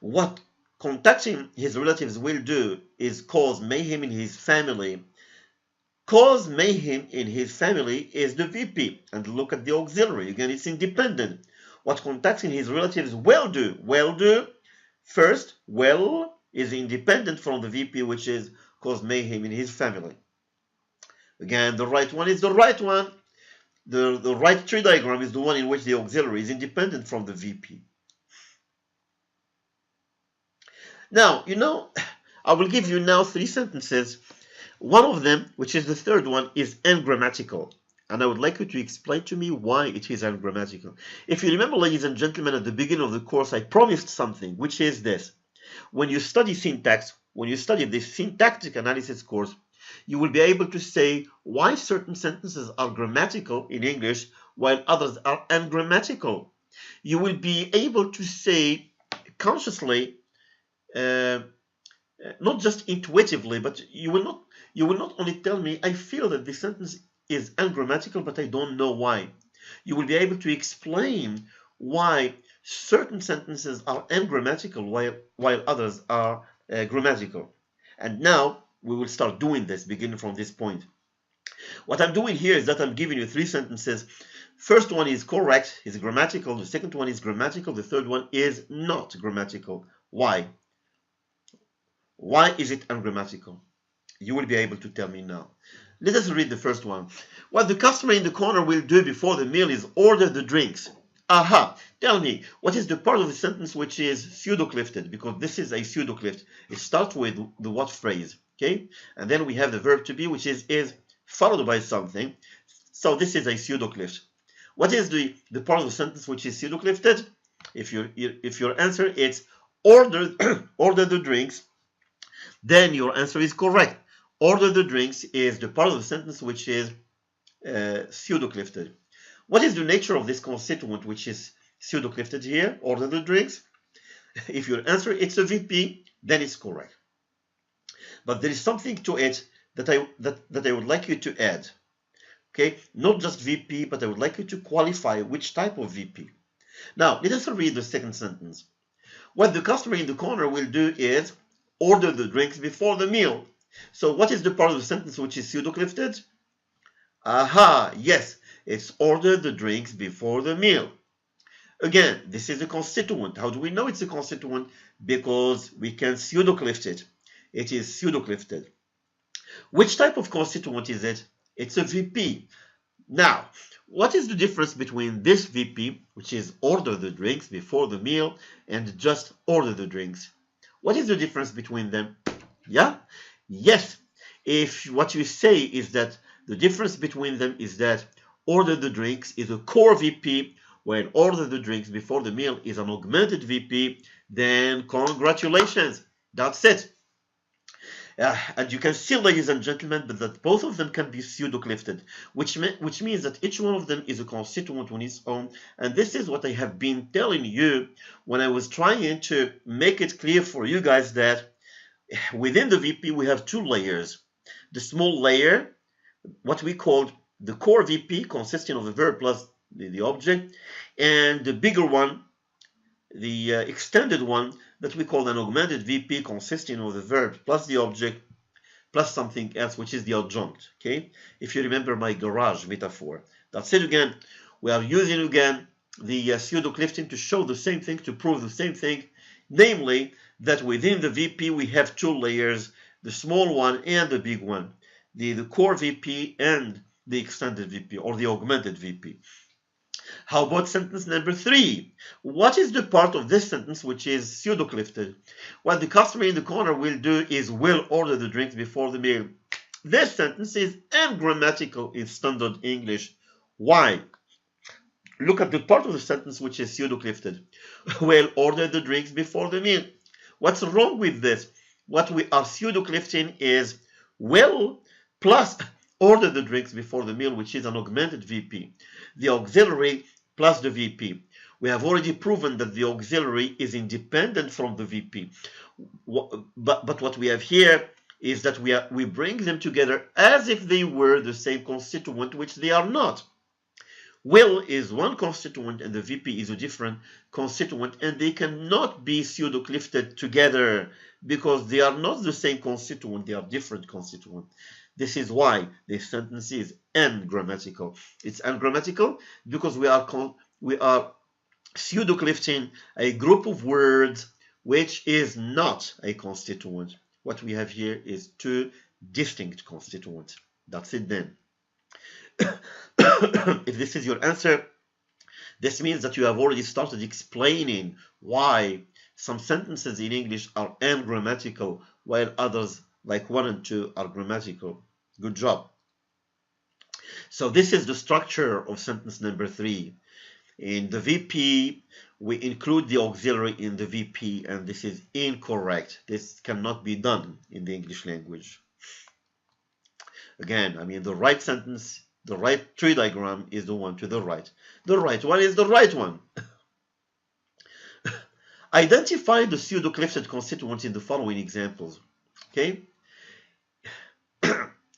[SPEAKER 1] What contacting his relatives will do is cause mayhem in his family. Cause mayhem in his family is the VP. And look at the auxiliary. Again, it's independent. What contacting his relatives will do, first, will is independent from the VP, which is cause mayhem in his family. Again, the right one is the right one. The right tree diagram is the one in which the auxiliary is independent from the VP. Now, I will give you now 3 sentences. One of them, which is the third one, is ungrammatical. And I would like you to explain to me why it is ungrammatical. If you remember, ladies and gentlemen, at the beginning of the course, I promised something, which is this. When you study syntax, when you study this syntactic analysis course, you will be able to say why certain sentences are grammatical in English while others are ungrammatical. You will be able to say consciously, not just intuitively, but you will not only tell me, I feel that this sentence is ungrammatical, but I don't know why. You will be able to explain why certain sentences are ungrammatical while others are grammatical. And now we will start doing this, beginning from this point. What I'm doing here is that I'm giving you 3 sentences. First one is correct, is grammatical. The second one is grammatical. The third one is not grammatical. Why? Why is it ungrammatical? You will be able to tell me now. Let us read the first one. What the customer in the corner will do before the meal is order the drinks. Aha! Tell me, what is the part of the sentence which is pseudo-clifted? Because this is a pseudo-clift. It starts with the what phrase, okay? And then we have the verb to be, which is followed by something. So this is a pseudo-clift. What is the part of the sentence which is pseudo-clifted? If your answer is order order the drinks, then your answer is correct. Order the drinks is the part of the sentence which is pseudo-clifted. What is the nature of this constituent which is pseudo-clifted here? Order the drinks. If your answer is a VP, then it's correct. But there is something to it that I would like you to add. Okay, not just VP, but I would like you to qualify which type of VP. Now, let us read the second sentence. What the customer in the corner will do is order the drinks before the meal. So what is the part of the sentence which is pseudo-clifted? Aha, yes, it's order the drinks before the meal. Again, this is a constituent. How do we know it's a constituent? Because we can pseudo-clift it. It is pseudo-clifted. Which type of constituent is it? It's a VP. Now, what is the difference between this VP, which is order the drinks before the meal, and just order the drinks? What is the difference between them? Yeah? Yes. If what you say is that the difference between them is that order the drinks is a core VP, while order the drinks before the meal is an augmented VP, then congratulations. That's it. And you can see, ladies and gentlemen, that both of them can be pseudo-clifted, which means that each one of them is a constituent on its own. And this is what I have been telling you when I was trying to make it clear for you guys that within the VP we have two layers. The small layer, what we call the core VP, consisting of the verb plus the object, and the bigger one, the extended one, that we call an augmented VP, consisting of the verb plus the object plus something else, which is the adjunct. Okay, if you remember my garage metaphor, that's it again. We are using again the pseudo-clifting to show the same thing, to prove the same thing, namely that within the VP we have two layers, the small one and the big one, the core VP and the extended VP, or the augmented VP. How about sentence number 3? What is the part of this sentence which is pseudo-clifted? What the customer in the corner will do is will order the drinks before the meal. This sentence is ungrammatical in standard English. Why? Look at the part of the sentence which is pseudo-clifted. Will order the drinks before the meal. What's wrong with this? What we are pseudo-clifting is will plus order the drinks before the meal, which is an augmented VP. The auxiliary plus the VP. We have already proven that the auxiliary is independent from the VP. But what we have here is that we bring them together as if they were the same constituent, which they are not. Will is one constituent and the VP is a different constituent, and they cannot be pseudo-clifted together because they are not the same constituent, they are different constituents. This is why this sentence is ungrammatical. It's ungrammatical because we are pseudo-clifting a group of words which is not a constituent. What we have here is two distinct constituents. That's it then. If this is your answer, this means that you have already started explaining why some sentences in English are ungrammatical while others, like 1 and 2, are grammatical. Good job. So this is the structure of sentence number 3. In the VP, we include the auxiliary in the VP, and this is incorrect. This cannot be done in the English language. Again, I mean, the right sentence, the right tree diagram is the one to the right. The right one is the right one. Identify the pseudo-clifted constituents in the following examples. Okay?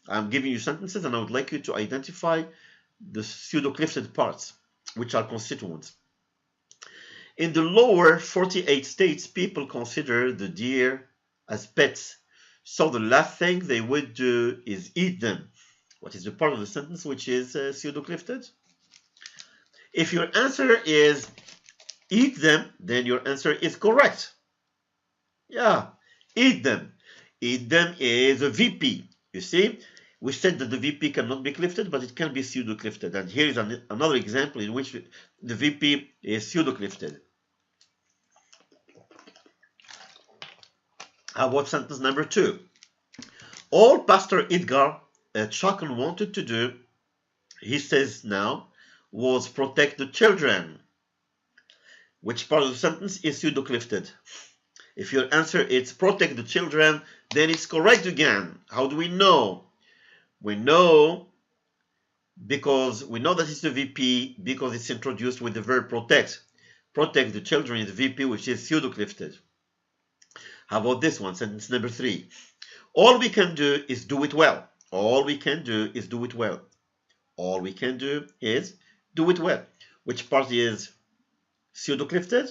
[SPEAKER 1] I'm giving you sentences and I would like you to identify the pseudo-clifted parts, which are constituents. In the lower 48 states, people consider the deer as pets. So the last thing they would do is eat them. What is the part of the sentence which is pseudo-clifted? If your answer is eat them, then your answer is correct. Yeah, eat them. in them is a VP. You see, we said that the VP cannot be clifted, but it can be pseudo clifted. And here is another example in which the VP is pseudo clifted. How about sentence number 2? All Pastor Edgar Chacon wanted to do, he says now, was protect the children. Which part of the sentence is pseudo clifted? If your answer is protect the children, then it's correct again. How do we know? We know because we know that it's a VP because it's introduced with the verb protect. Protect the children is VP, which is pseudo clifted. How about this one, sentence number 3? All we can do is do it well. All we can do is do it well. All we can do is do it well. Which part is pseudo clifted?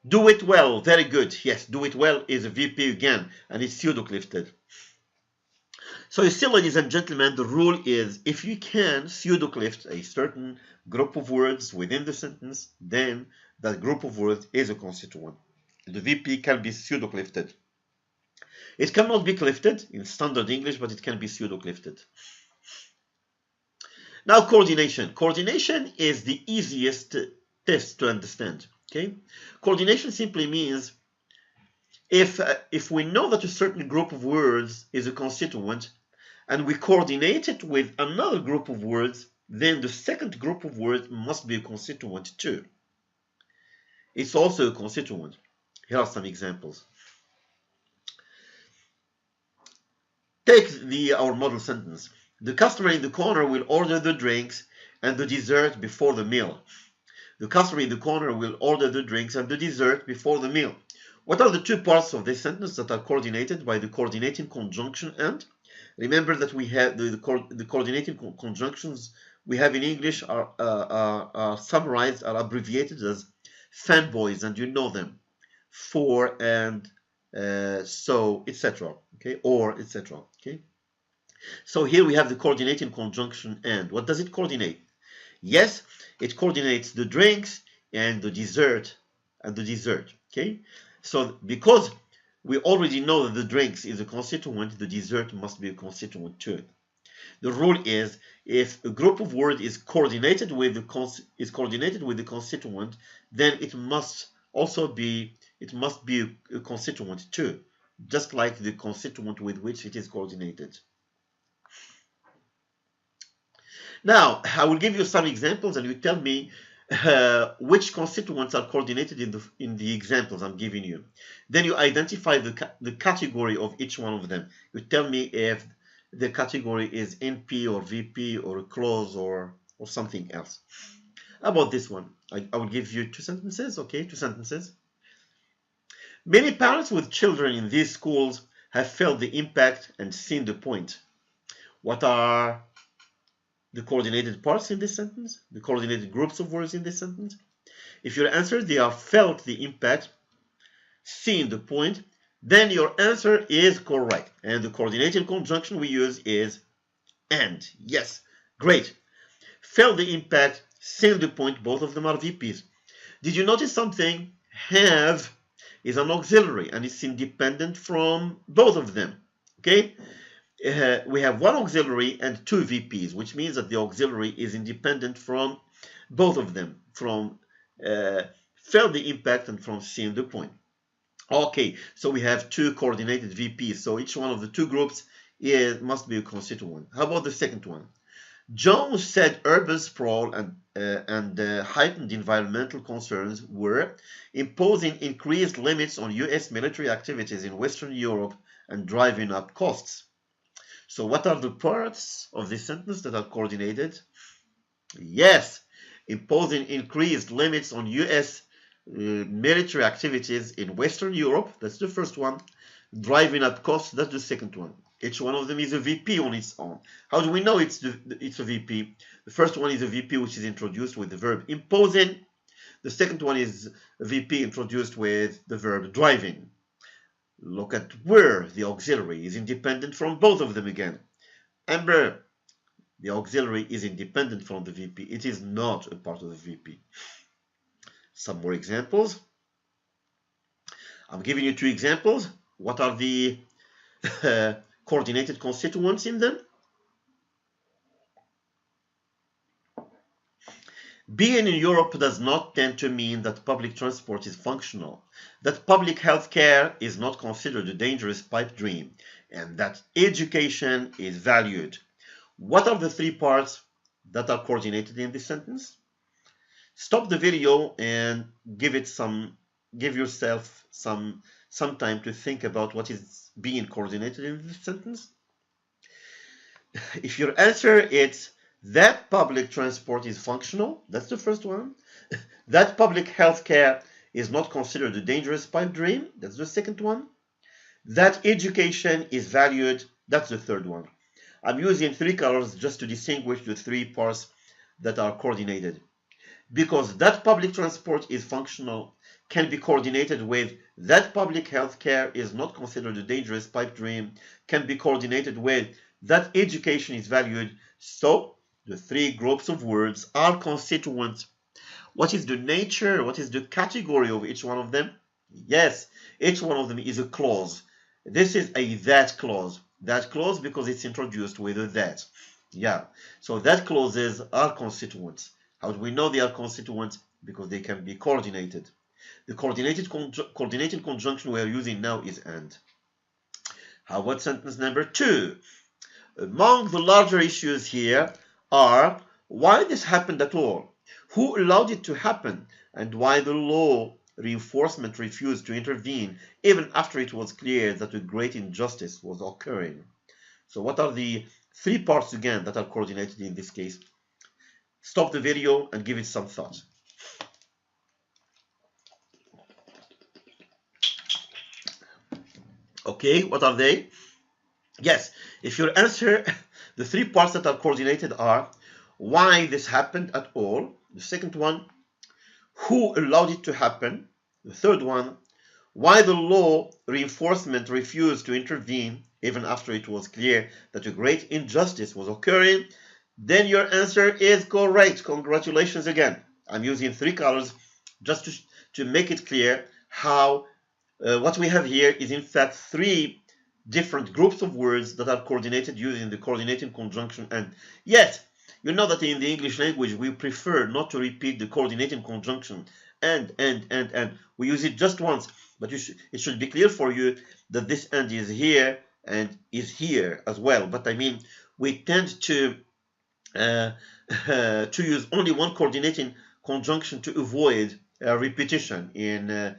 [SPEAKER 1] Do it well, very good. Yes, do it well is a VP again, and it's pseudo clifted. So you see, ladies and gentlemen, the rule is if you can pseudo clift a certain group of words within the sentence, then that group of words is a constituent. The VP can be pseudo clifted. It cannot be clifted in standard English, but it can be pseudo clifted. Now, coordination. Coordination is the easiest test to understand. Okay, coordination simply means if we know that a certain group of words is a constituent and we coordinate it with another group of words, then the second group of words must be a constituent too. It's also a constituent. Here are some examples. Take our model sentence. The customer in the corner will order the drinks and the dessert before the meal. The customer in the corner will order the drinks and the dessert before the meal. What are the two parts of this sentence that are coordinated by the coordinating conjunction and? Remember that we have the coordinating conjunctions we have in English are summarized, are abbreviated as fanboys, and you know them. For and so, etc. Okay, or etc. Okay. So here we have the coordinating conjunction and. What does it coordinate? Yes, it coordinates the drinks and the dessert okay? So because we already know that the drinks is a constituent, the dessert must be a constituent too. The rule is if a group of words is coordinated with the constituent, then it must be a constituent too, just like the constituent with which it is coordinated. Now, I will give you some examples and you tell me which constituents are coordinated in the examples I'm giving you. Then you identify the category of each one of them. You tell me if the category is NP or VP or a clause or something else. How about this one? I will give you 2 sentences, okay? 2 sentences. Many parents with children in these schools have felt the impact and seen the point. What are the coordinated parts in this sentence? The coordinated groups of words in this sentence? If your answer, they are felt the impact, seen the point, then your answer is correct. And the coordinated conjunction we use is and. Yes, great. Felt the impact, seen the point, both of them are VPs. Did you notice something? Have is an auxiliary and it's independent from both of them. Okay? We have one auxiliary and 2 VPs, which means that the auxiliary is independent from both of them, from felt the impact and from seeing the point. Okay, so we have 2 coordinated VPs, so each one of the 2 groups must be a constituent. How about the second one? Jones said urban sprawl and heightened environmental concerns were imposing increased limits on US military activities in Western Europe and driving up costs. So what are the parts of this sentence that are coordinated? Yes, imposing increased limits on US military activities in Western Europe, that's the first one. Driving up costs, that's the second one. Each one of them is a VP on its own. How do we know it's a VP? The first one is a VP which is introduced with the verb imposing. The second one is a VP introduced with the verb driving. Look at where the auxiliary is independent from both of them again. Amber, the auxiliary is independent from the VP. It is not a part of the VP. Some more examples. I'm giving you 2 examples. What are the coordinated constituents in them? Being in Europe does not tend to mean that public transport is functional, that public health care is not considered a dangerous pipe dream, and that education is valued. What are the three parts that are coordinated in this sentence? Stop the video and give yourself some time to think about what is being coordinated in this sentence. If your answer is that public transport is functional, that's the first one. That public health care is not considered a dangerous pipe dream, that's the second one. That education is valued, that's the third one. I'm using three colors just to distinguish the three parts that are coordinated. Because that public transport is functional can be coordinated with that public health care is not considered a dangerous pipe dream, can be coordinated with that education is valued. So the three groups of words are constituent. What is the nature, what is the category of each one of them? Yes, each one of them is a clause. This is a that clause. That clause because it's introduced with a that. Yeah, so that clauses are constituents. How do we know they are constituents? Because they can be coordinated. The coordinated conjunction we are using now is and. How about sentence number 2? Among the larger issues here are why this happened at all, who allowed it to happen, and why the law reinforcement refused to intervene even after it was clear that a great injustice was occurring. So what are the three parts again that are coordinated in this case? Stop the video and give it some thought. Okay, what are they? Yes, if your answer, the three parts that are coordinated are why this happened at all, the second one, who allowed it to happen, the third one, why the law reinforcement refused to intervene even after it was clear that a great injustice was occurring, then your answer is correct. Congratulations again. I'm using three colors just to make it clear how what we have here is in fact three different groups of words that are coordinated using the coordinating conjunction and. Yes, you know that in the English language we prefer not to repeat the coordinating conjunction and. We use it just once, but it should be clear for you that this and is here and is here as well. But I mean, we tend to use only one coordinating conjunction to avoid repetition in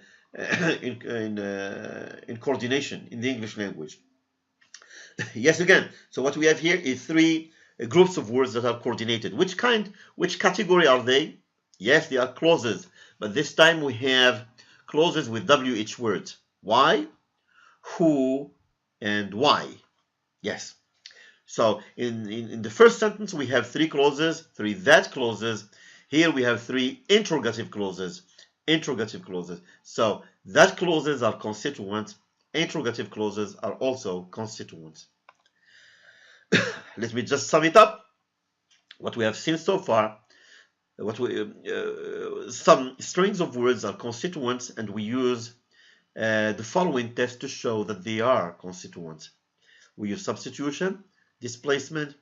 [SPEAKER 1] coordination in the English language. Yes, again, so what we have here is three groups of words that are coordinated. Which category are they? Yes, they are clauses, but this time we have clauses with WH words. Why, who, and why. Yes. So in the first sentence we have three clauses, three that clauses. Here we have three interrogative clauses. Interrogative clauses. So that clauses are constituent. Interrogative clauses are also constituent. Let me just sum it up. What we have seen so far. Some strings of words are constituents, and we use the following test to show that they are constituents. We use substitution, displacement,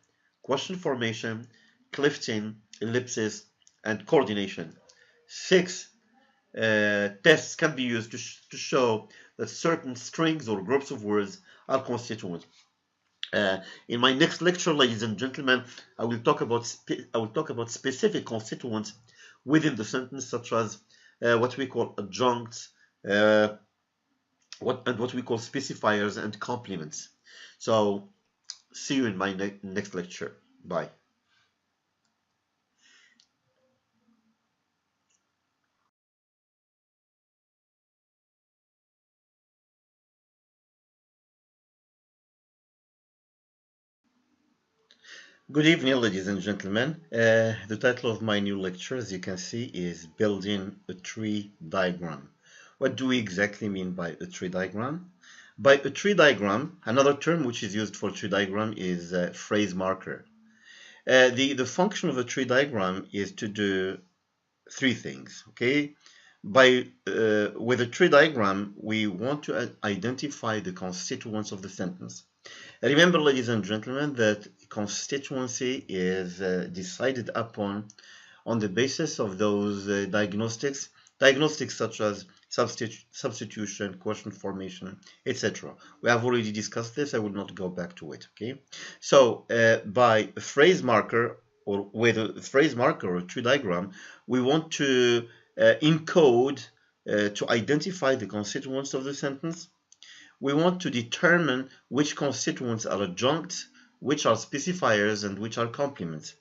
[SPEAKER 1] question formation, clifting, ellipsis, and coordination. 6 tests can be used to show that certain strings or groups of words are constituent. In my next lecture, ladies and gentlemen, I will talk about specific constituents within the sentence, such as what we call adjuncts, what we call specifiers and complements. So, see you in my next lecture. Bye. Good evening, ladies and gentlemen. The title of my new lecture, as you can see, is Building a Tree Diagram. What do we exactly mean by a tree diagram? By a tree diagram, another term which is used for tree diagram is phrase marker. The function of a tree diagram is to do three things, okay? with a tree diagram, we want to identify the constituents of the sentence. Remember, ladies and gentlemen, that constituency is decided upon on the basis of those diagnostics such as substitution, question formation, etc. We have already discussed this. I will not go back to it. Okay. So by a phrase marker, or with a phrase marker or tree diagram, we want to encode to identify the constituents of the sentence. We want to determine which constituents are adjuncts, which are specifiers, and which are complements.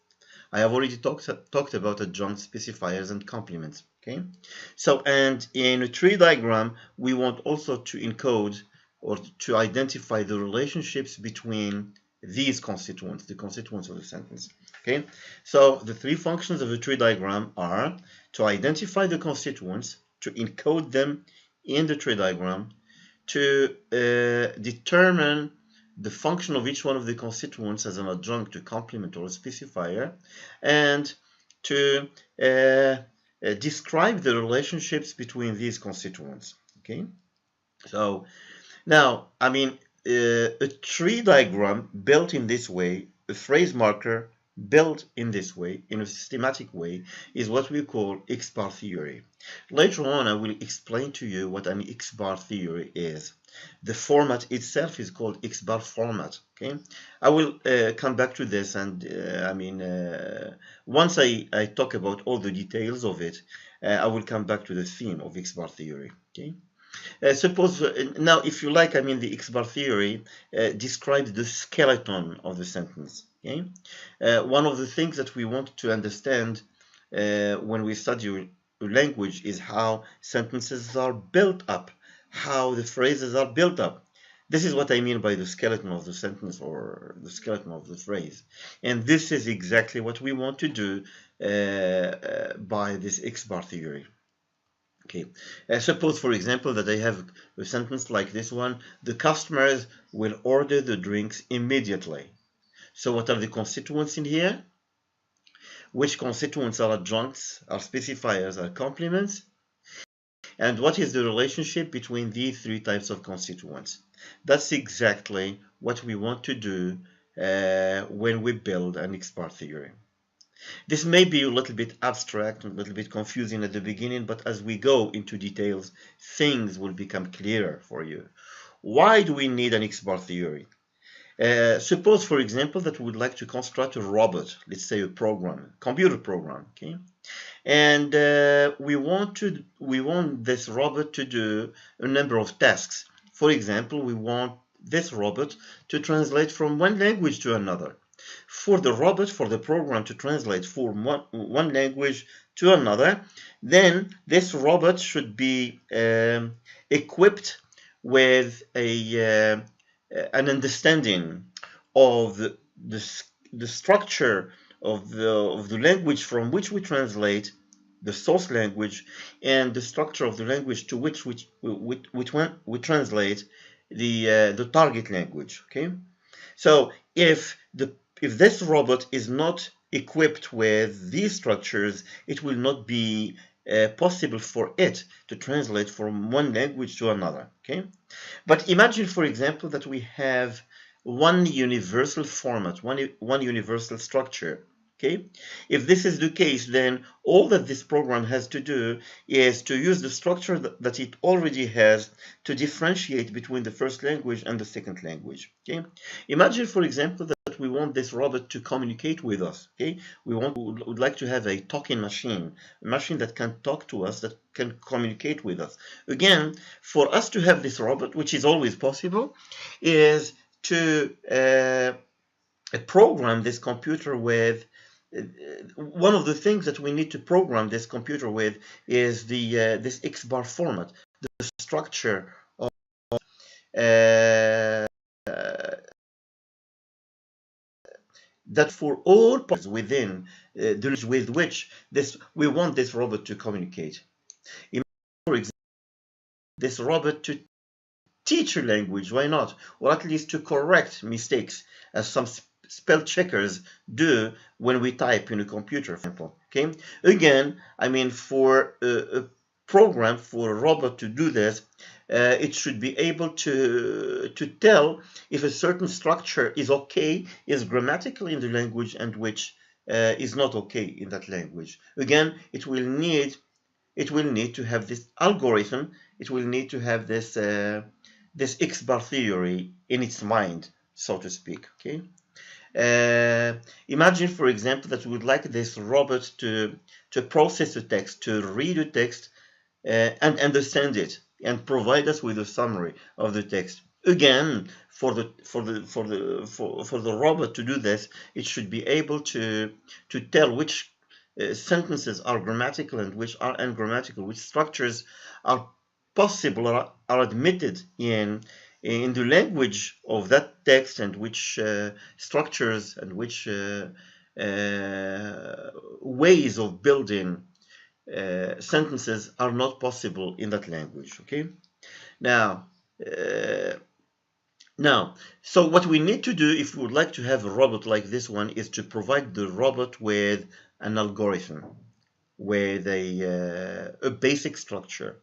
[SPEAKER 1] I have already talked about adjuncts, specifiers, and complements. Okay. So, and in a tree diagram, we want also to encode or to identify the relationships between these constituents, the constituents of the sentence. Okay. So the three functions of a tree diagram are to identify the constituents, to encode them in the tree diagram, to determine the function of each one of the constituents as an adjunct, to complement, or a specifier, and to describe the relationships between these constituents. Okay, so now, I mean, a tree diagram built in this way, a phrase marker built in this way, in a systematic way, is what we call X-bar theory. Later on, I will explain to you what an X-bar theory is. The format itself is called X-bar format. Okay, I will come back to this, and once I talk about all the details of it, I will come back to the theme of X-bar theory. Okay. Suppose now, if you like, the X-bar theory describes the skeleton of the sentence. Okay, one of the things that we want to understand when we study language is how sentences are built up, how the phrases are built up. This is what I mean by the skeleton of the sentence, or the skeleton of the phrase, and this is exactly what we want to do by this X-bar theory. Okay, suppose, for example, that I have a sentence like this one: the customers will order the drinks immediately. So what are the constituents in here? Which constituents are adjuncts, are specifiers, are complements? And what is the relationship between these three types of constituents? That's exactly what we want to do when we build an X-bar theory. This may be a little bit abstract, a little bit confusing at the beginning, but as we go into details, things will become clearer for you. Why do we need an X-bar theory? Suppose, for example, that we would like to construct a robot, let's say a program, computer program, okay? And we want this robot to do a number of tasks. For example, we want this robot to translate from one language to another. For the program to translate from one language to another, then this robot should be equipped with an understanding of the structure of the language from which we translate, the source language, and the structure of the language to which we translate the target language. Okay, so if this robot is not equipped with these structures, it will not be possible for it to translate from one language to another. Okay, but imagine, for example, that we have one universal format, one universal structure. Okay, if this is the case, then all that this program has to do is to use the structure that it already has to differentiate between the first language and the second language. Okay, imagine, for example, that we want this robot to communicate with us. Okay, we would like to have a talking machine, a machine that can talk to us, that can communicate with us. Again, for us to have this robot, which is always possible, is to program this computer with. One of the things that we need to program this computer with is this X-bar format, the structure of that for all parts within the language with which we want this robot to communicate. For example, this robot to teach a language, why not? Or at least to correct mistakes, as some spell checkers do when we type in a computer, for example. Okay, again, for program for a robot to do this, it should be able to tell if a certain structure is okay, is grammatical in the language, and which is not okay in that language. Again, it will need to have this algorithm. It will need to have this this X bar theory in its mind, so to speak. Okay. Imagine, for example, that we would like this robot to process the text, to read the text and understand it, and provide us with a summary of the text. Again, for the robot to do this, it should be able to tell which sentences are grammatical and which are ungrammatical, which structures are possible or are admitted in the language of that text, and which structures and which ways of building sentences are not possible in that language. Okay. Now, so what we need to do if we would like to have a robot like this one is to provide the robot with an algorithm, with a basic structure,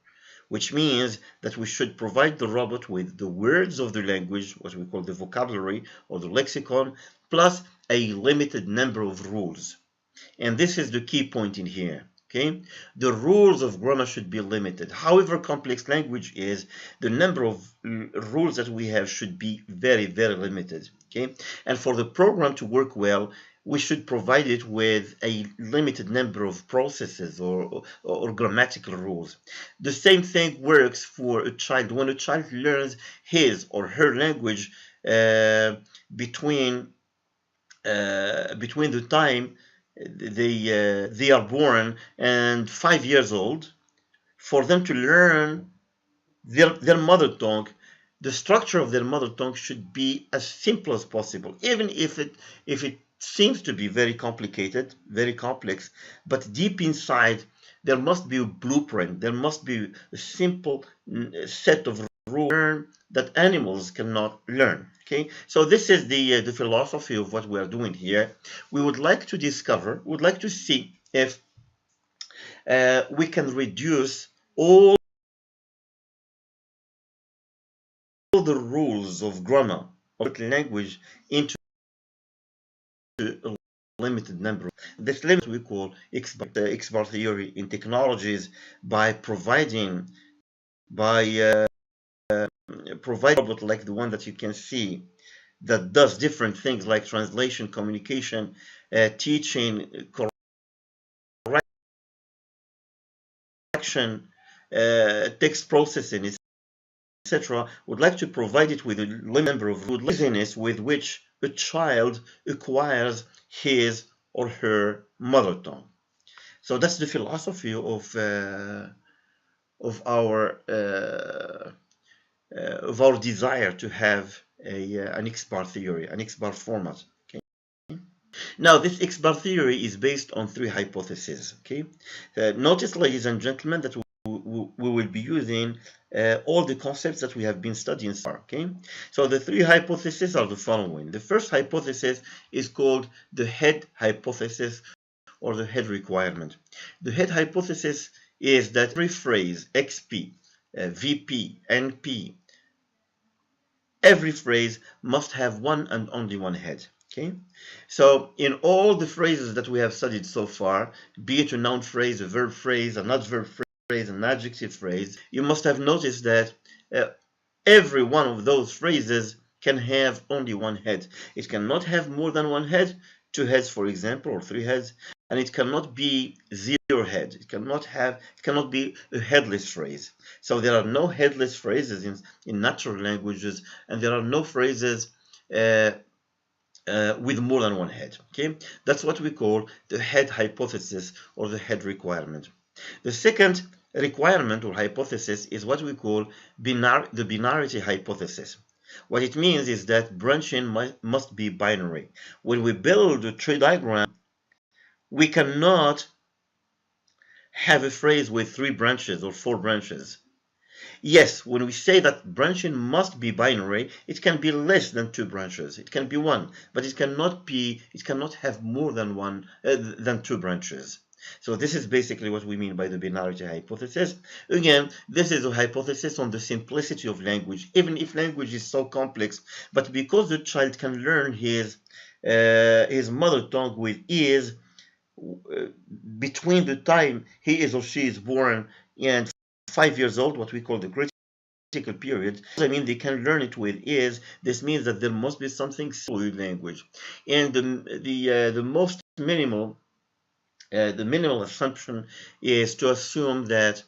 [SPEAKER 1] which means that we should provide the robot with the words of the language, what we call the vocabulary or the lexicon, plus a limited number of rules. And this is the key point in here. Okay, the rules of grammar should be limited. However complex language is, the number of rules that we have should be very, very limited. Okay, and for the program to work well, we should provide it with a limited number of processes or grammatical rules. The same thing works for a child. When a child learns his or her language between the time they are born and 5 years old, for them to learn their mother tongue, the structure of their mother tongue should be as simple as possible, even if it seems to be very complicated, very complex, but deep inside there must be a blueprint, there must be a simple set of rules that animals cannot learn. Okay, so this is the philosophy of what we are doing here. We would like to discover, would like to see if we can reduce all the rules of grammar of language into a limited number. This limit we call X bar theory in technologies, by providing a robot like the one that you can see, that does different things like translation, communication, teaching, correction, text processing, etc. Would like to provide it with a limited number of rules with which a child acquires his or her mother tongue. So that's the philosophy of our desire to have an X bar theory, an X bar format. Okay. Now, this X bar theory is based on 3 hypotheses. Okay. Notice, ladies and gentlemen, that we will be using all the concepts that we have been studying so far. Okay. So the 3 hypotheses are the following. The first hypothesis is called the head hypothesis, or the head requirement. The head hypothesis is that every phrase, XP, VP, NP, every phrase must have one and only one head. Okay, so in all the phrases that we have studied so far, be it a noun phrase, a verb phrase, an adverb phrase, an adjective phrase, you must have noticed that every one of those phrases can have only one head. It cannot have more than one head, 2 heads, for example, or 3 heads, and it cannot be 0 head. It cannot be a headless phrase. So there are no headless phrases in natural languages, and there are no phrases with more than one head. Okay, that's what we call the head hypothesis, or the head requirement. The second requirement or hypothesis is what we call the binarity hypothesis. What it means is that branching must be binary. When we build a tree diagram, we cannot have a phrase with 3 branches or 4 branches. Yes, when we say that branching must be binary, it can be less than 2 branches. It can be 1, but it cannot have more than 2 branches. So this is basically what we mean by the binarity hypothesis. Again, this is a hypothesis on the simplicity of language, even if language is so complex, but because the child can learn his mother tongue with ease between the time he is or she is born and 5 years old, what we call the critical period. I mean, they can learn it with ease. This means that there must be something with language, and the most minimal the minimal assumption is to assume that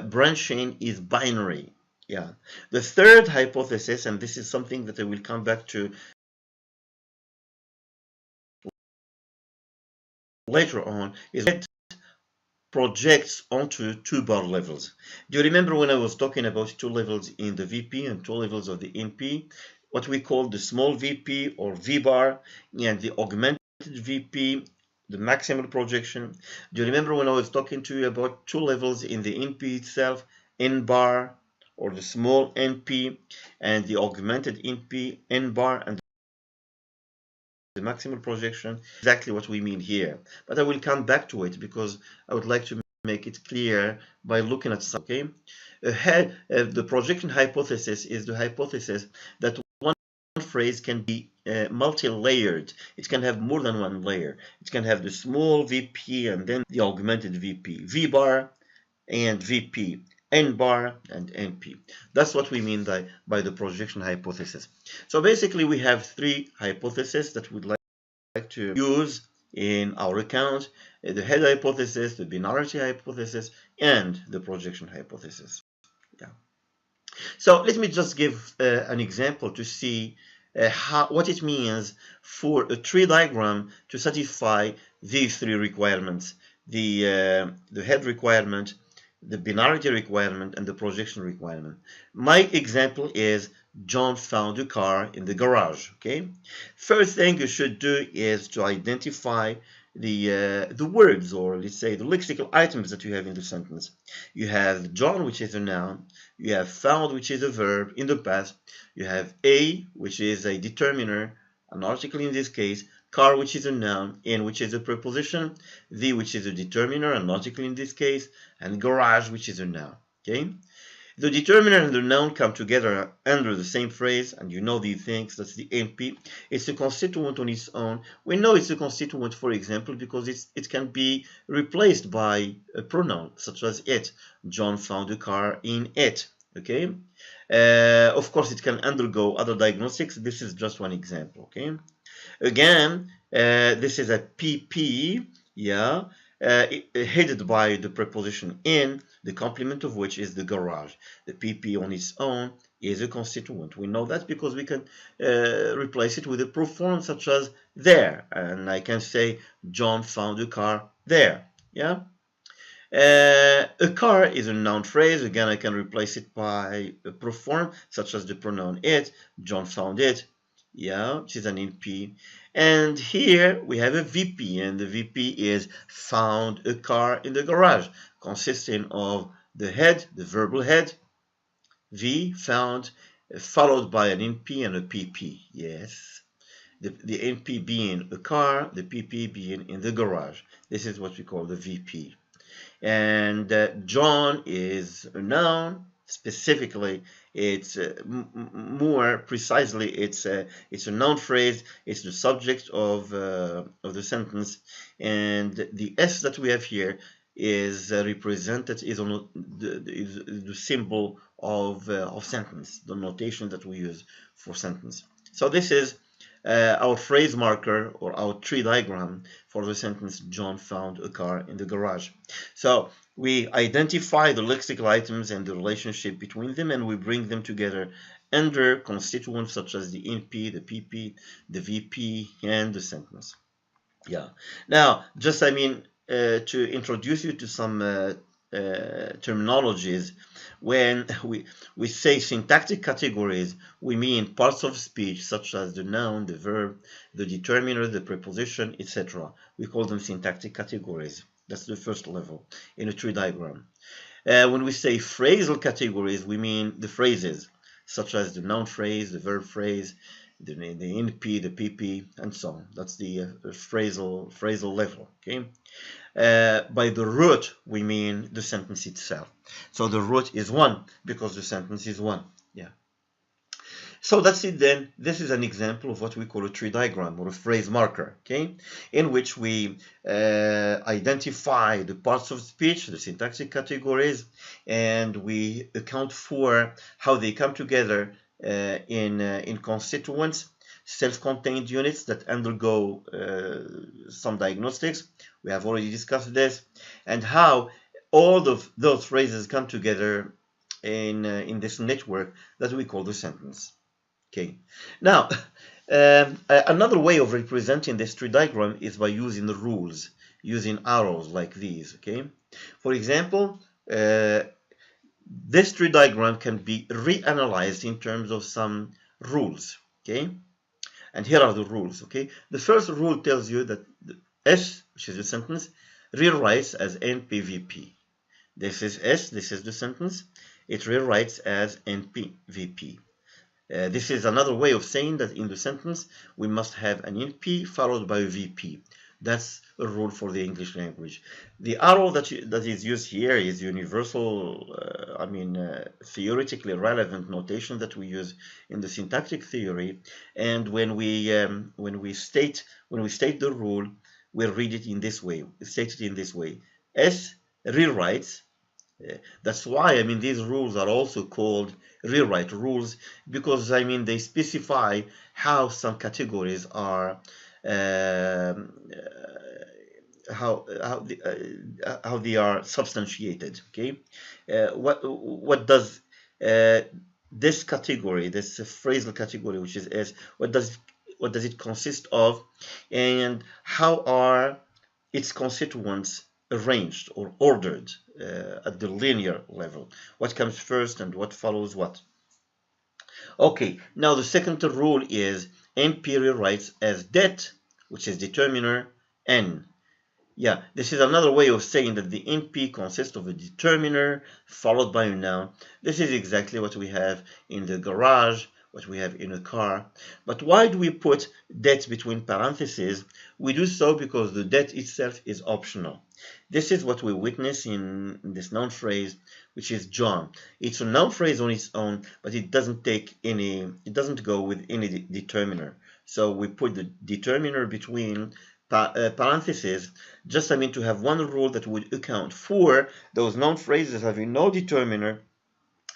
[SPEAKER 1] branching is binary. Yeah. The third hypothesis, and this is something that I will come back to later on, is that projects onto two bar levels. Do you remember when I was talking about two levels in the VP and two levels of the NP? What we call the small VP or V bar and the augmented VP, the maximal projection. Do you remember when I was talking to you about two levels in the NP itself, N bar or the small NP and the augmented NP, N bar and the maximal projection? Exactly what we mean here. But I will come back to it because I would like to make it clear by looking at something. Okay? The projection hypothesis is the hypothesis that one phrase can be multi-layered. It can have more than one layer. It can have the small VP and then the augmented VP, V bar and VP, N bar and NP. That's what we mean by the projection hypothesis. So basically we have three hypotheses that we'd like to use in our account: the head hypothesis, the binarity hypothesis, and the projection hypothesis. Yeah. So let me just give an example to see what it means for a tree diagram to satisfy these three requirements: the head requirement, the binarity requirement, and the projection requirement. My example is John found a car in the garage. Okay. First thing you should do is to identify the words, or let's say the lexical items that you have in the sentence. You have John, which is a noun. You have found, which is a verb in the past. You have a, which is a determiner, an article in this case. Car, which is a noun, in, which is a preposition. The, which is a determiner, an article in this case. And garage, which is a noun. Okay. The determiner and the noun come together under the same phrase, and you know these things. That's the NP. It's a constituent on its own. We know it's a constituent, for example, because it can be replaced by a pronoun, such as it. John found a car in it. Okay. Of course, it can undergo other diagnostics. This is just one example. Okay. Again, this is a PP. Yeah. Headed by the preposition in, the complement of which is the garage. The PP on its own is a constituent. We know that because we can replace it with a proof form such as there. And I can say John found a car there. Yeah. A car is a noun phrase. Again, I can replace it by a proof form such as the pronoun it. John found it. Yeah, which is an NP. And here we have a VP, and the VP is found a car in the garage, consisting of the head, the verbal head, V, found, followed by an NP and a PP. Yes. The NP being a car, the PP being in the garage. This is what we call the VP. And John is a noun. Specifically, it's more precisely, it's a noun phrase. It's the subject of the sentence, and the S that we have here is represented is on the symbol of sentence, the notation that we use for sentence. So this is our phrase marker or our tree diagram for the sentence John found a car in the garage. So we identify the lexical items and the relationship between them, and we bring them together under constituents such as the NP, the PP, the VP, and the sentence. Yeah. Now, just to introduce you to some terminologies. When we say syntactic categories, we mean parts of speech such as the noun, the verb, the determiner, the preposition, etc. We call them syntactic categories. That's the first level in a tree diagram. When we say phrasal categories, we mean the phrases such as the noun phrase, the verb phrase, the NP, the PP, and so on. That's the phrasal level. Okay. By the root, we mean the sentence itself. So the root is 1 because the sentence is 1. Yeah. So that's it then. This is an example of what we call a tree diagram or a phrase marker, okay, in which we identify the parts of speech, the syntactic categories, and we account for how they come together in constituents, self-contained units that undergo some diagnostics. We have already discussed this, and how all of those phrases come together in this network that we call the sentence. Okay. Now, another way of representing this tree diagram is by using the rules, using arrows like these. Okay. For example, this tree diagram can be reanalyzed in terms of some rules. Okay. And here are the rules. Okay. The first rule tells you that the S, which is the sentence, rewrites as NPVP. This is S. This is the sentence. It rewrites as NPVP. This is another way of saying that in the sentence we must have an NP followed by a VP. That's a rule for the English language. The arrow that is used here is universal, theoretically relevant notation that we use in the syntactic theory. And when we state the rule, we read it in this way. State it in this way: S rewrites. That's why these rules are also called rewrite rules, because they specify how some categories are how they are substantiated. Okay, what does this category, this phrasal category, which is S, what does it consist of, and how are its constituents arranged or ordered at the linear level? What comes first and what follows what? Okay, now the second rule is NP rewrites as det, which is determiner, N. Yeah, this is another way of saying that the NP consists of a determiner followed by a noun. This is exactly what we have in the garage, what we have in a car. But why do we put det between parentheses? We do so because the det itself is optional. This is what we witness in this noun phrase, which is John. It's a noun phrase on its own, but it doesn't go with any determiner. So we put the determiner between parentheses, just to have one rule that would account for those noun phrases having no determiner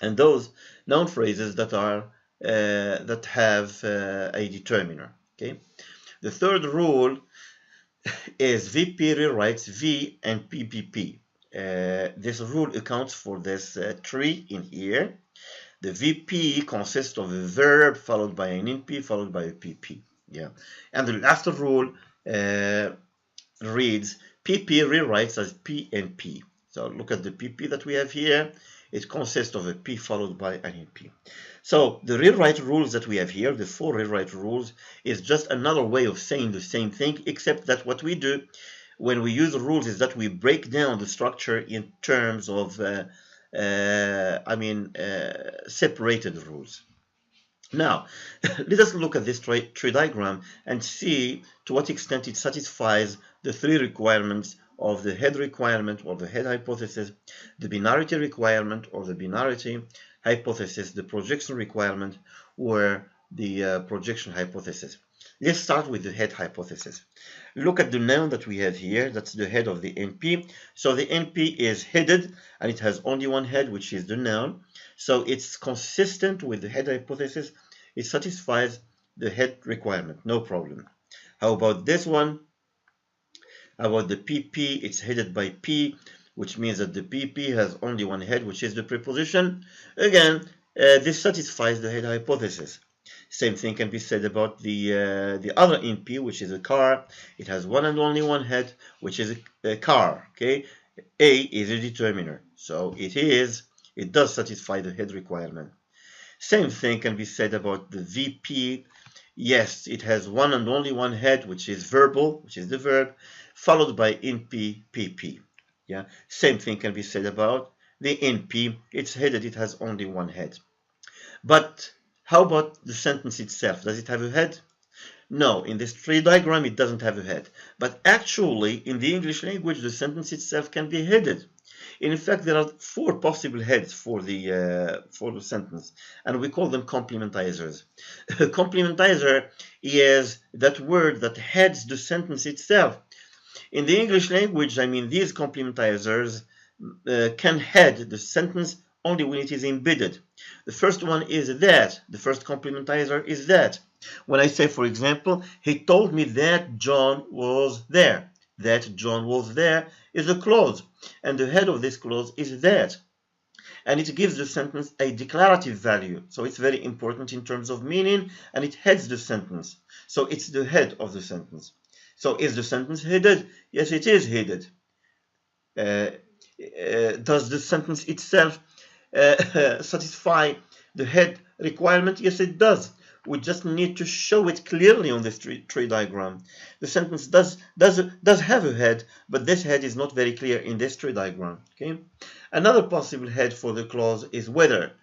[SPEAKER 1] and those noun phrases that are that have a determiner. Okay. The third rule is VP rewrites V and PPP. This rule accounts for this tree in here. The VP consists of a verb followed by an NP followed by a PP. Yeah. And the last rule reads PP rewrites as P and P. So look at the PP that we have here. It consists of a P followed by an NP. So the rewrite rules that we have here, the 4 rewrite rules, is just another way of saying the same thing, except that what we do when we use rules is that we break down the structure in terms of separated rules. Now, let us look at this tree diagram and see to what extent it satisfies the 3 requirements of the head requirement or the head hypothesis, the binarity requirement or the binarity hypothesis, the projection requirement or the projection hypothesis. Let's start with the head hypothesis. Look at the noun that we have here. That's the head of the NP. So the NP is headed and it has only one head, which is the noun. So it's consistent with the head hypothesis. It satisfies the head requirement, no problem. How about this one? How about the PP? It's headed by P, which means that the PP has only one head, which is the preposition. Again, this satisfies the head hypothesis. Same thing can be said about the other NP, which is a car. It has one and only one head, which is a car. Okay, A is a determiner, so it does satisfy the head requirement. Same thing can be said about the VP. Yes, it has one and only one head, which is verbal, which is the verb, followed by NP, PP. Yeah, same thing can be said about the NP. It's headed, it has only one head. But how about the sentence itself? Does it have a head? No, in this tree diagram it doesn't have a head. But actually, in the English language, the sentence itself can be headed. In fact, there are 4 possible heads for the sentence, and we call them complementizers. A complementizer is that word that heads the sentence itself. In the English language, I mean, these complementizers can head the sentence only when it is embedded. The first one is that. The first complementizer is that. When I say, for example, he told me that John was there. That John was there is a clause, and the head of this clause is that. And it gives the sentence a declarative value. So it's very important in terms of meaning, and it heads the sentence. So it's the head of the sentence. So is the sentence headed? Yes, it is headed. Does the sentence itself satisfy the head requirement? Yes, it does. We just need to show it clearly on this tree diagram. The sentence does have a head, but this head is not very clear in this tree diagram. Okay. Another possible head for the clause is whether,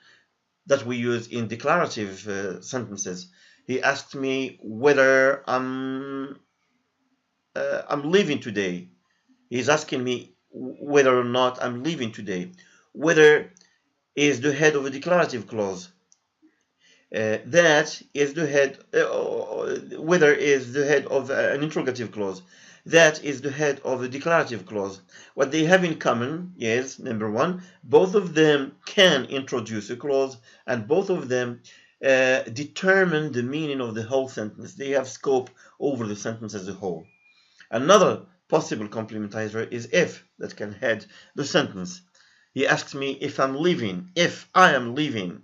[SPEAKER 1] that we use in declarative sentences. He asked me whether I'm leaving today. He's asking me whether or not I'm leaving today. Whether is the head of a declarative clause. That is the head, whether is the head of an interrogative clause. That is the head of a declarative clause. What they have in common is, number one, both of them can introduce a clause, and both of them determine the meaning of the whole sentence. They have scope over the sentence as a whole. Another possible complementizer is if, that can head the sentence. He asks me if I'm leaving, if I am leaving.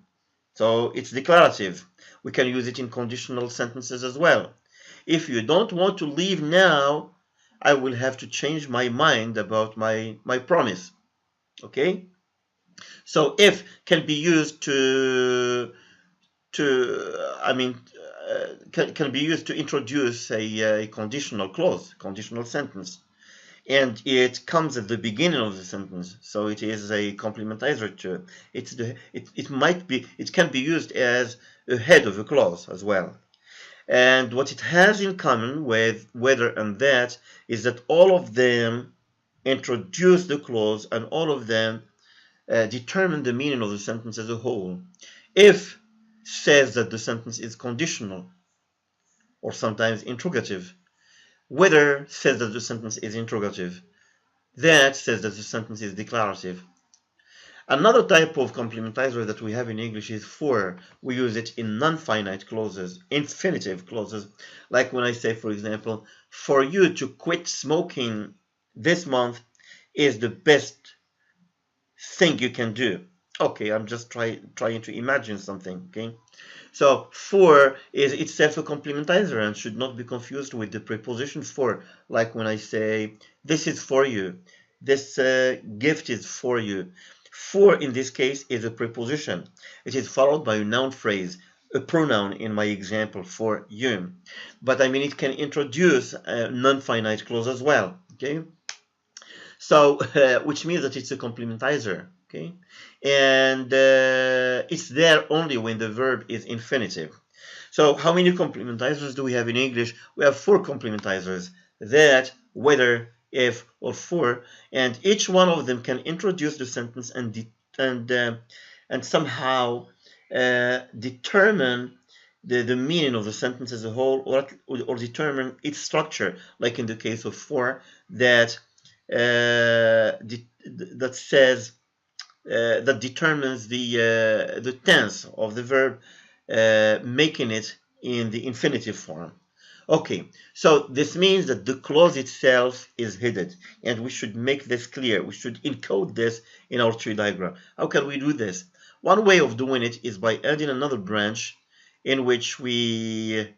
[SPEAKER 1] So it's declarative. We can use it in conditional sentences as well. If you don't want to leave now, I will have to change my mind about my promise. Okay? So if can be used can be used to introduce a conditional clause, conditional sentence. And it comes at the beginning of the sentence, so it is a complementizer too. It can be used as a head of a clause as well. And what it has in common with whether and that is that all of them introduce the clause, and all of them determine the meaning of the sentence as a whole. If says that the sentence is conditional, or sometimes interrogative. Whether says that the sentence is interrogative. That says that the sentence is declarative. Another type of complementizer that we have in English is for. We use it in non-finite clauses, infinitive clauses, like when I say, for example, for you to quit smoking this month is the best thing you can do. Okay, I'm just trying to imagine something, okay? So for is itself a complementizer and should not be confused with the preposition for, like when I say this is for you, this gift is for you. For in this case is a preposition. It is followed by a noun phrase, a pronoun in my example, for you. But I mean it can introduce a non-finite clause as well, okay? So which means that it's a complementizer. Okay, and it's there only when the verb is infinitive. So how many complementizers do we have in English? We have 4 complementizers: that, whether, if, or for, and each one of them can introduce the sentence and somehow determine the meaning of the sentence as a whole, or determine its structure, like in the case of for, that says. That determines the tense of the verb, making it in the infinitive form. Okay, so this means that the clause itself is hidden, and we should make this clear. We should encode this in our tree diagram. How can we do this? One way of doing it is by adding another branch in which we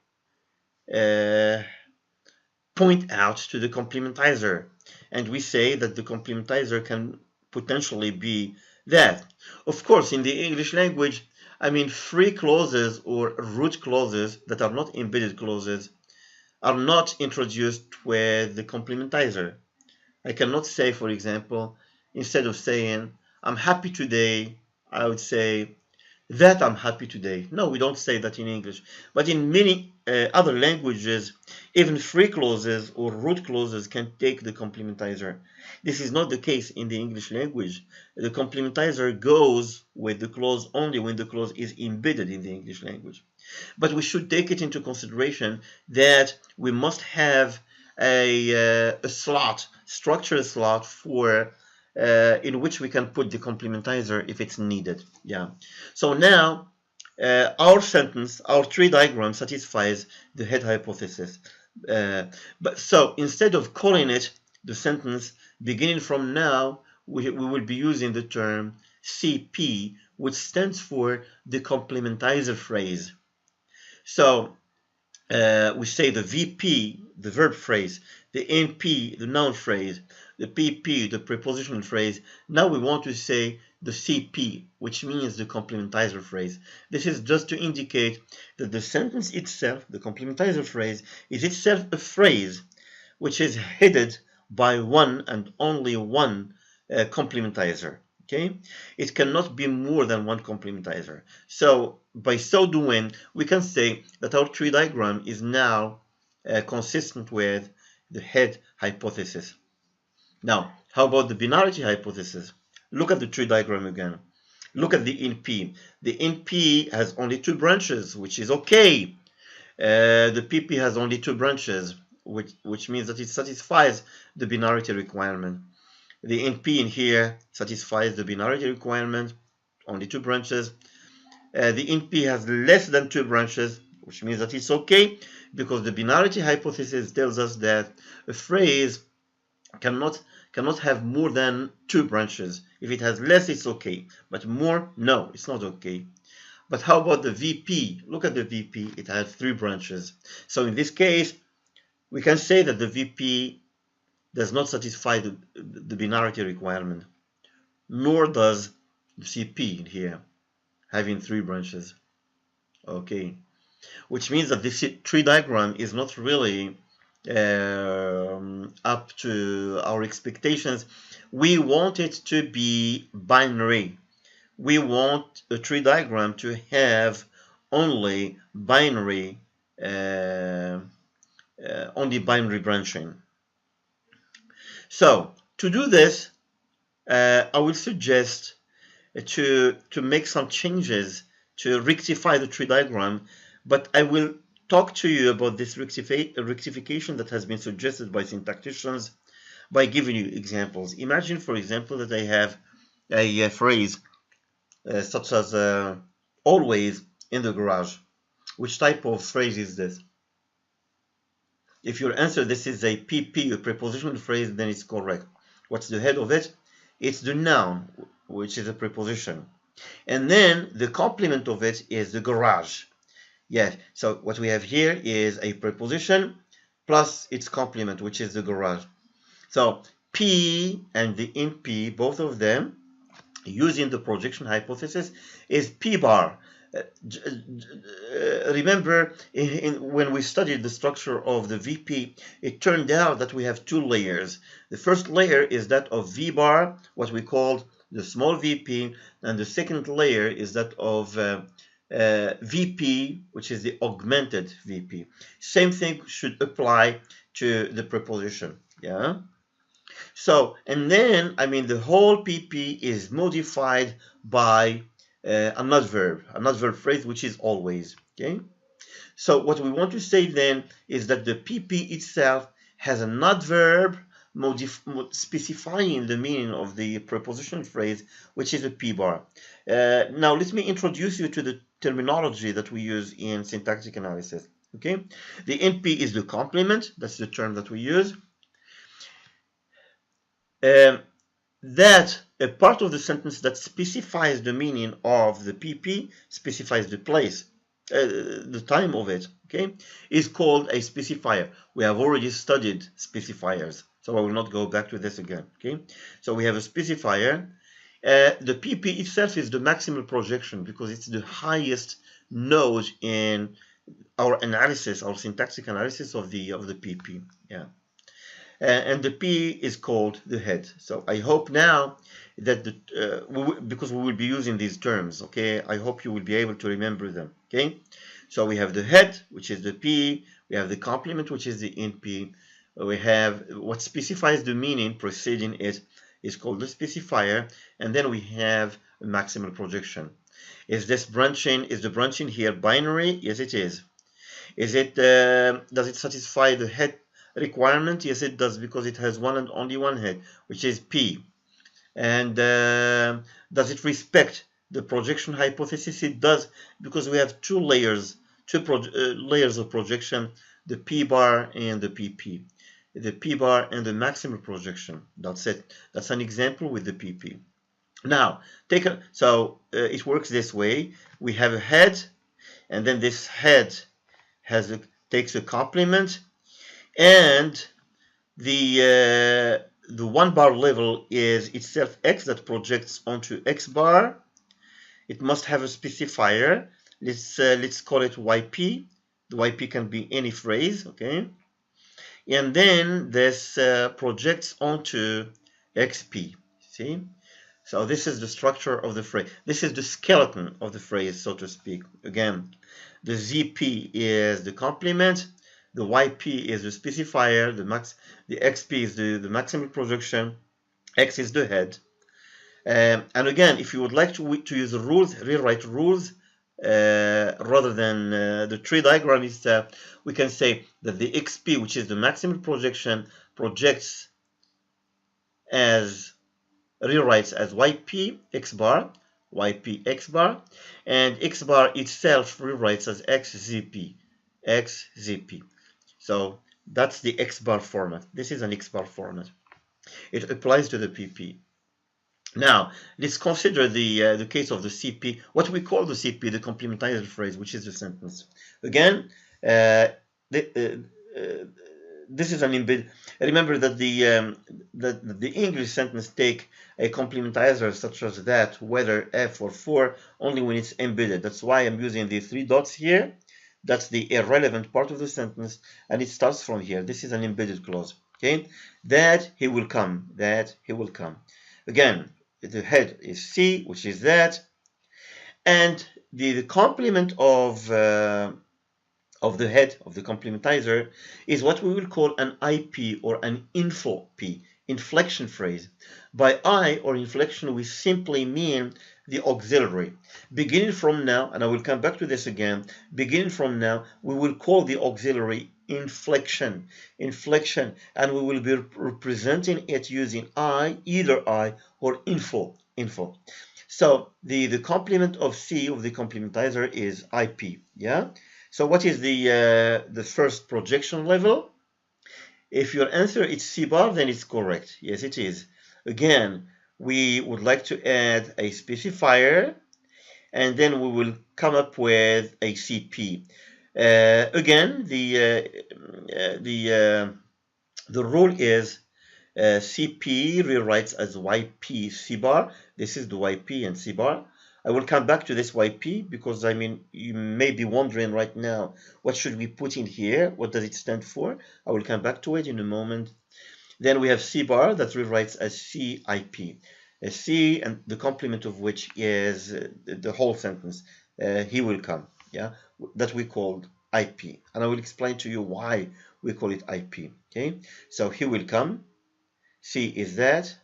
[SPEAKER 1] point out to the complementizer, and we say that the complementizer can potentially be that. Of course, in the English language, I mean, free clauses or root clauses that are not embedded clauses are not introduced with the complementizer. I cannot say, for example, instead of saying, I'm happy today, I would say, that I'm happy today. No, we don't say that in English. But in many other languages, even free clauses or root clauses can take the complementizer. This is not the case in the English language. The complementizer goes with the clause only when the clause is embedded in the English language. But we should take it into consideration that we must have a slot, structured slot for in which we can put the complementizer if it's needed. Yeah. So now our sentence, our tree diagram satisfies the head hypothesis. But so instead of calling it the sentence beginning from now, we will be using the term CP, which stands for the complementizer phrase. So we say the VP, the verb phrase, the NP, the noun phrase, the PP, the prepositional phrase. Now we want to say the CP, which means the complementizer phrase. This is just to indicate that the sentence itself, the complementizer phrase, is itself a phrase which is headed by one and only one complementizer. Okay, it cannot be more than one complementizer. So by so doing, we can say that our tree diagram is now consistent with the head hypothesis. Now, how about the binarity hypothesis? Look at the tree diagram again. Look at the NP. The NP has only two branches, which is okay. The PP has only two branches, which means that it satisfies the binarity requirement. The NP in here satisfies the binarity requirement, only two branches. The NP has less than two branches, which means that it's okay, because the binarity hypothesis tells us that a phrase cannot have more than two branches. If it has less, it's okay, but more, no, it's not okay. But how about the VP? Look at the VP, it has three branches. So in this case, we can say that the VP does not satisfy the binarity requirement, nor does the CP in here, having three branches. Okay, which means that this tree diagram is not really up to our expectations. We want it to be binary. We want a tree diagram to have only binary branching. So to do this, I will suggest to make some changes to rectify the tree diagram, but I will talk to you about this rectification that has been suggested by syntacticians by giving you examples. Imagine, for example, that I have a phrase such as always in the garage. Which type of phrase is this? If your answer this is a PP, a prepositional phrase, then it's correct. What's the head of it? It's the noun, which is a preposition. And then the complement of it is the garage. Yes, so what we have here is a preposition plus its complement, which is the garage. So P and the NP, both of them, using the projection hypothesis, is P bar. Remember, when we studied the structure of the VP, it turned out that we have two layers. The first layer is that of V bar, what we called the small VP, and the second layer is that of VP, which is the augmented VP. Same thing should apply to the preposition. Yeah. So, and then, I mean, the whole PP is modified by a not verb phrase, which is always. Okay. So what we want to say then is that the PP itself has a not verb specifying the meaning of the preposition phrase, which is a P bar. Now let me introduce you to the terminology that we use in syntactic analysis. Okay, the NP is the complement. That's the term that we use. That a part of the sentence that specifies the meaning of the PP, specifies the place, the time of it, okay, is called a specifier. We have already studied specifiers, so I will not go back to this again. Okay, so we have a specifier. The PP itself is the maximal projection because it's the highest node in our analysis, our syntactic analysis of the PP. Yeah. and the P is called the head. So I hope now that because we will be using these terms, okay, I hope you will be able to remember them. Okay, so we have the head, which is the P, we have the complement, which is the NP, we have what specifies the meaning preceding it is called the specifier, and then we have a maximal projection. Is the branching here binary? Yes, it is. Is it does it satisfy the head requirement? Yes, it does, because it has one and only one head, which is P. And does it respect the projection hypothesis? It does, because we have two layers of projection, the P bar and the PP. The P bar and the maximal projection. That's it. That's an example with the PP. Now, it works this way. We have a head, and then this head takes a complement, and the 1 bar level is itself X that projects onto X bar. It must have a specifier. Let's call it YP. The YP can be any phrase, okay? And then this projects onto XP. See? So this is the structure of the phrase. This is the skeleton of the phrase, so to speak. Again, the ZP is the complement, the YP is the specifier, the XP is the maximal projection, X is the head. And again, if you would like to use the rules, rewrite rules rather than the tree diagram, we can say that the XP, which is the maximal projection, rewrites as YP X bar, YP X bar, and X bar itself rewrites as XZP, XZP. So that's the X bar format. This is an X bar format. It applies to the PP. Now, let's consider the case of the CP, what we call the CP, the complementizer phrase, which is the sentence. Again, this is an embed. Remember that the English sentence take a complementizer such as that, whether F or for, only when it's embedded. That's why I'm using the 3 dots here. That's the irrelevant part of the sentence, and it starts from here. This is an embedded clause. Okay, that he will come. That he will come. Again, the head is C, which is that, and the complement of the head of the complementizer is what we will call an IP or an info P, inflection phrase. By I or inflection, we simply mean the auxiliary. Beginning from now, and I will come back to this again, beginning from now, we will call the auxiliary inflection, and we will be representing it using either I or info. So the complement of C of the complementizer is IP, yeah? So what is the first projection level? If your answer is C bar, then it's correct. Yes, it is. Again, we would like to add a specifier, and then we will come up with a CP. Again, the rule is CP rewrites as YP C bar. This is the YP and C bar. I will come back to this YP because, I mean, you may be wondering right now, what should we put in here? What does it stand for? I will come back to it in a moment. Then we have C bar that rewrites as CIP. C, and the complement of which is the whole sentence. He will come, yeah, that we called IP. And I will explain to you why we call it IP, okay? So he will come, C is that.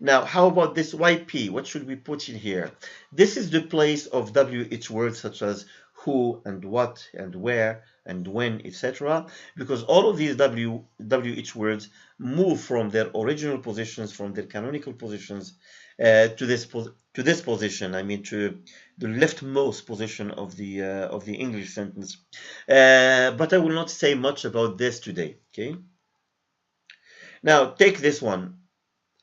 [SPEAKER 1] Now, how about this YP? What should we put in here? This is the place of WH words such as who and what and where and when, etc. Because all of these WH words move from their original positions, from their canonical positions, to this position. I mean, to the leftmost position of the English sentence. But I will not say much about this today. Okay. Now, take this one.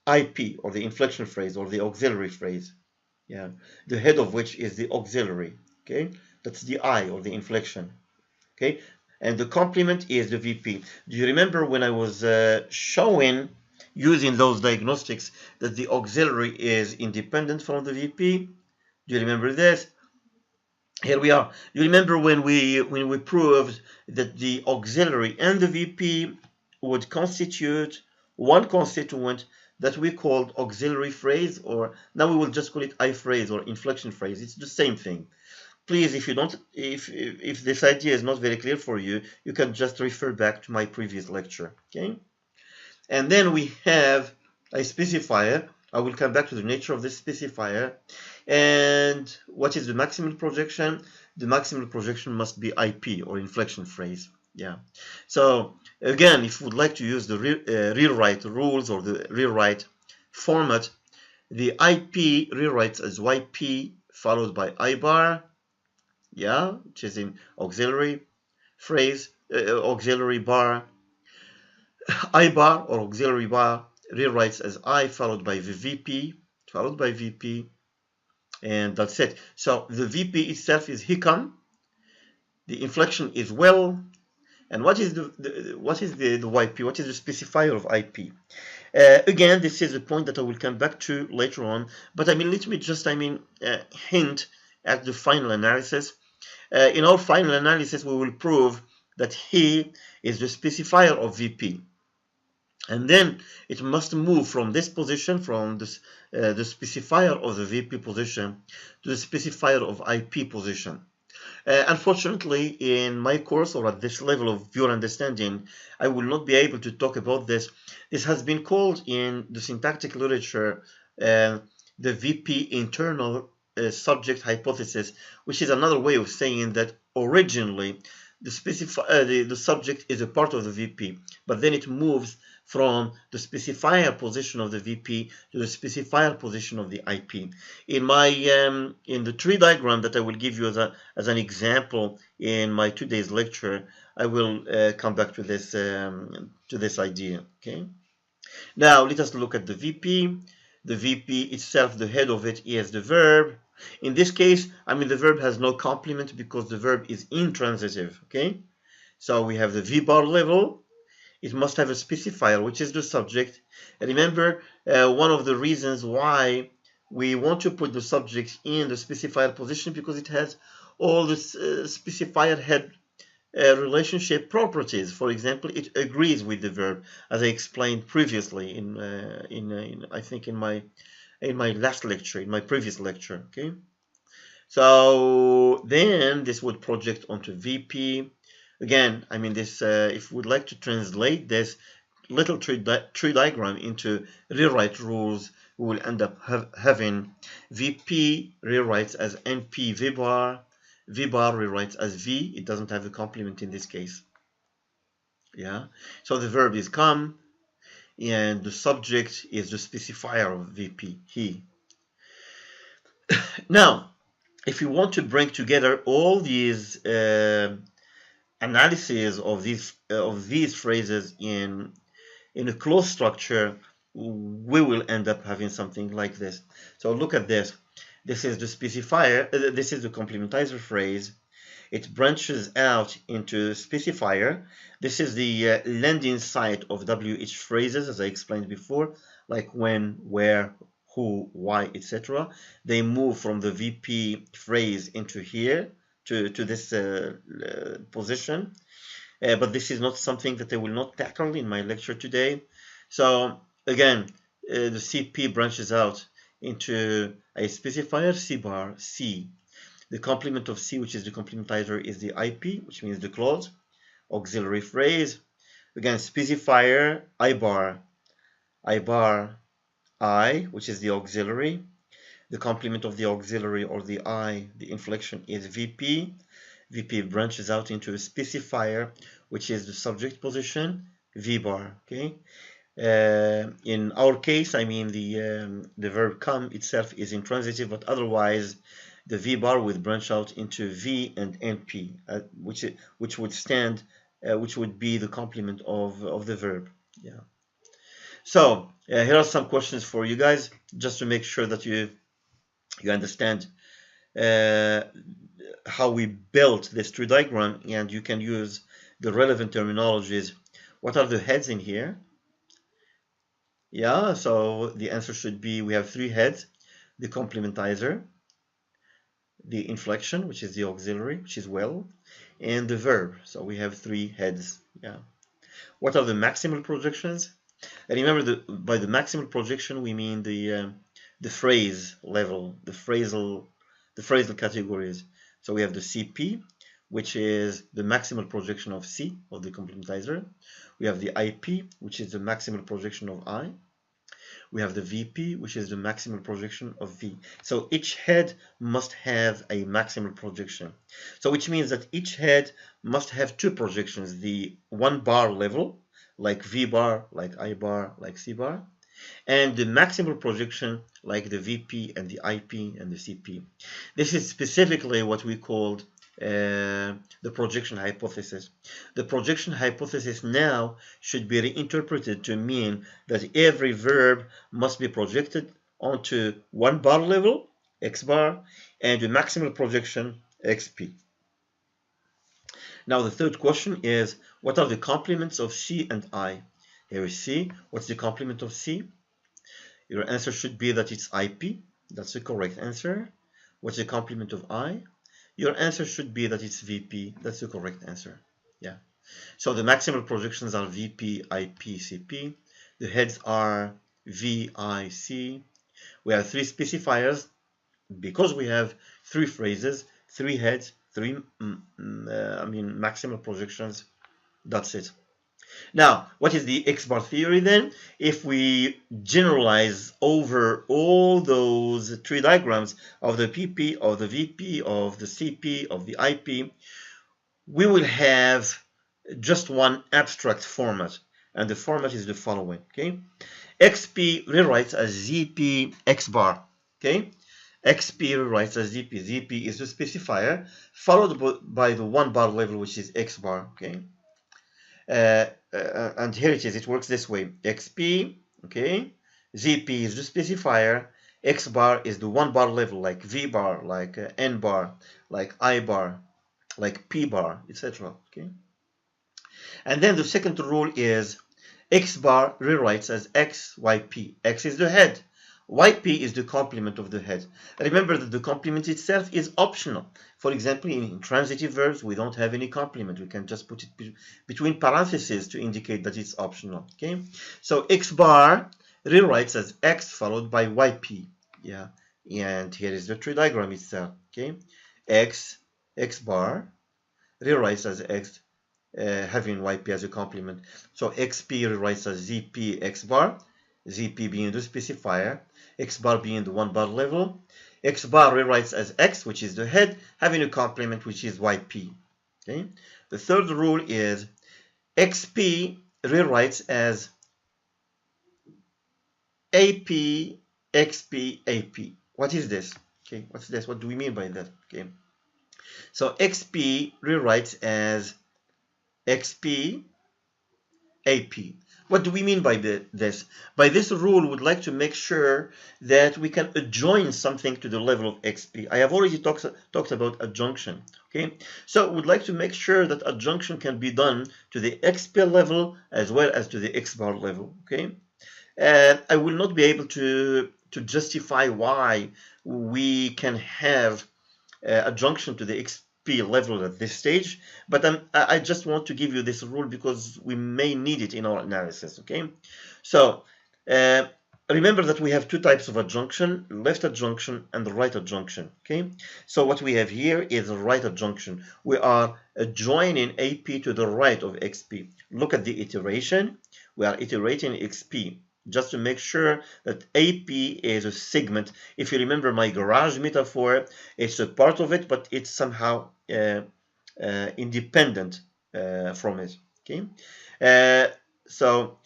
[SPEAKER 1] IP, or the inflection phrase, or the auxiliary phrase, yeah, the head of which is the auxiliary, okay, that's the I, or the inflection, okay, and the complement is the VP. Do you remember when I was showing, using those diagnostics, that the auxiliary is independent from the VP? Do you remember this? Here we are. Do you remember when we proved that the auxiliary and the VP would constitute one constituent that we called auxiliary phrase, or now we will just call it I phrase or inflection phrase. It's the same thing. Please, if you don't, if this idea is not very clear for you, you can just refer back to my previous lecture. Okay, and then we have a specifier. I will come back to the nature of this specifier. And what is the maximal projection? The maximal projection must be IP or inflection phrase. Yeah. So again, if you would like to use the rewrite rules or the rewrite format, the IP rewrites as YP followed by I bar, yeah, which is in auxiliary phrase, auxiliary bar. I bar or auxiliary bar rewrites as I followed by the VP, and that's it. So the VP itself is hicam, the inflection is well, and what is the YP? What is the specifier of IP? Again, this is a point that I will come back to later on, but let me just hint at the final analysis. In our final analysis, we will prove that he is the specifier of VP. And then it must move from this position, from this, the specifier of the VP position, to the specifier of IP position. Unfortunately, in my course or at this level of your understanding, I will not be able to talk about this. This has been called in the syntactic literature the VP internal subject hypothesis, which is another way of saying that originally the subject is a part of the VP, but then it moves from the specifier position of the VP to the specifier position of the IP. In my in the tree diagram that I will give you as an example in my today's lecture, I will come back to this idea. Okay. Now let us look at the VP. The VP itself, the head of it is the verb. In this case, the verb has no complement because the verb is intransitive. Okay. So we have the V bar level. It must have a specifier, which is the subject. And remember, one of the reasons why we want to put the subject in the specifier position because it has all the specifier head relationship properties. For example, it agrees with the verb, as I explained previously I think in my last lecture, in my previous lecture. Okay. So then this would project onto VP. Again, if we would like to translate this little tree diagram into rewrite rules, we will end up having VP rewrites as NP V bar, V bar rewrites as V. It doesn't have a complement in this case. Yeah. So the verb is come, and the subject is the specifier of VP, he. Now, if you want to bring together all these analysis of these phrases in a closed structure, we will end up having something like this. So look at this. This is the specifier. This is the complementizer phrase. It branches out into specifier. This is the landing site of WH phrases, as I explained before, like when, where, who, why, etc. They move from the VP phrase into here to this position. But this is not something that I will not tackle in my lecture today. So again, the CP branches out into a specifier C bar C. The complement of C, which is the complementizer, is the IP, which means the clause. Auxiliary phrase. Again, specifier I bar I, which is the auxiliary. The complement of the auxiliary or the I, the inflection, is VP. VP branches out into a specifier, which is the subject position, V bar. Okay. In our case, the verb come itself is intransitive, but otherwise, the V bar would branch out into V and NP, which would be the complement of the verb. Yeah. So here are some questions for you guys, just to make sure that you understand how we built this tree diagram, and you can use the relevant terminologies. What are the heads in here? Yeah, so the answer should be, we have three heads: the complementizer, the inflection, which is the auxiliary, which is well, and the verb. So we have three heads. Yeah. What are the maximal projections? And remember, by the maximal projection we mean the phrase level, the phrasal categories. So we have the CP, which is the maximal projection of C, of the complementizer. We have the IP, which is the maximal projection of I. We have the VP, which is the maximal projection of V. So each head must have a maximal projection. So which means that each head must have two projections, the one bar level, like V bar, like I bar, like C bar, and the maximal projection like the VP and the IP and the CP. This is specifically what we called the projection hypothesis. The projection hypothesis now should be reinterpreted to mean that every verb must be projected onto one bar level, X bar, and the maximal projection, XP. Now the third question is, what are the complements of C and I? Here is C. What's the complement of C? Your answer should be that it's IP. That's the correct answer. What's the complement of I? Your answer should be that it's VP. That's the correct answer. Yeah. So the maximal projections are VP, IP, CP. The heads are V, I, C. We have three specifiers because we have three phrases, three heads, three maximal projections. That's it. Now, what is the X bar theory then? If we generalize over all those three diagrams of the PP, of the VP, of the CP, of the IP, we will have just one abstract format, and the format is the following. Okay, XP rewrites as ZP X bar. Okay, XP rewrites as ZP. ZP is the specifier, followed by the one bar level, which is X bar. Okay. And here it is, it works this way. XP, okay, ZP is the specifier, X bar is the one bar level, like V bar, like N bar, like I bar, like P bar, etc. Okay, and then the second rule is X bar rewrites as X, YP. X is the head, YP is the complement of the head. Remember that the complement itself is optional. For example, in intransitive verbs, we don't have any complement. We can just put it between parentheses to indicate that it's optional. Okay, so X bar rewrites as X followed by YP. Yeah, and here is the tree diagram itself. Okay, X bar rewrites as X having YP as a complement. So XP rewrites as ZP X bar, ZP being the specifier, X bar being the one bar level. X bar rewrites as X, which is the head, having a complement, which is YP. Okay. The third rule is XP rewrites as AP, XP, AP. What is this? Okay, what's this? What do we mean by that? Okay. So XP rewrites as XP, AP. What do we mean by this? By this rule, we would like to make sure that we can adjoin something to the level of XP. I have already talked about adjunction. Okay, so we would like to make sure that adjunction can be done to the XP level as well as to the X bar level. Okay, and I will not be able to justify why we can have adjunction to the XP level at this stage, but I just want to give you this rule because we may need it in our analysis. Okay, so remember that we have two types of adjunction, left adjunction and right adjunction. Okay, so what we have here is a right adjunction. We are adjoining AP to the right of XP. Look at the iteration. We are iterating XP just to make sure that AP is a segment. If you remember my garage metaphor, it's a part of it, but it's somehow independent from it. Okay, so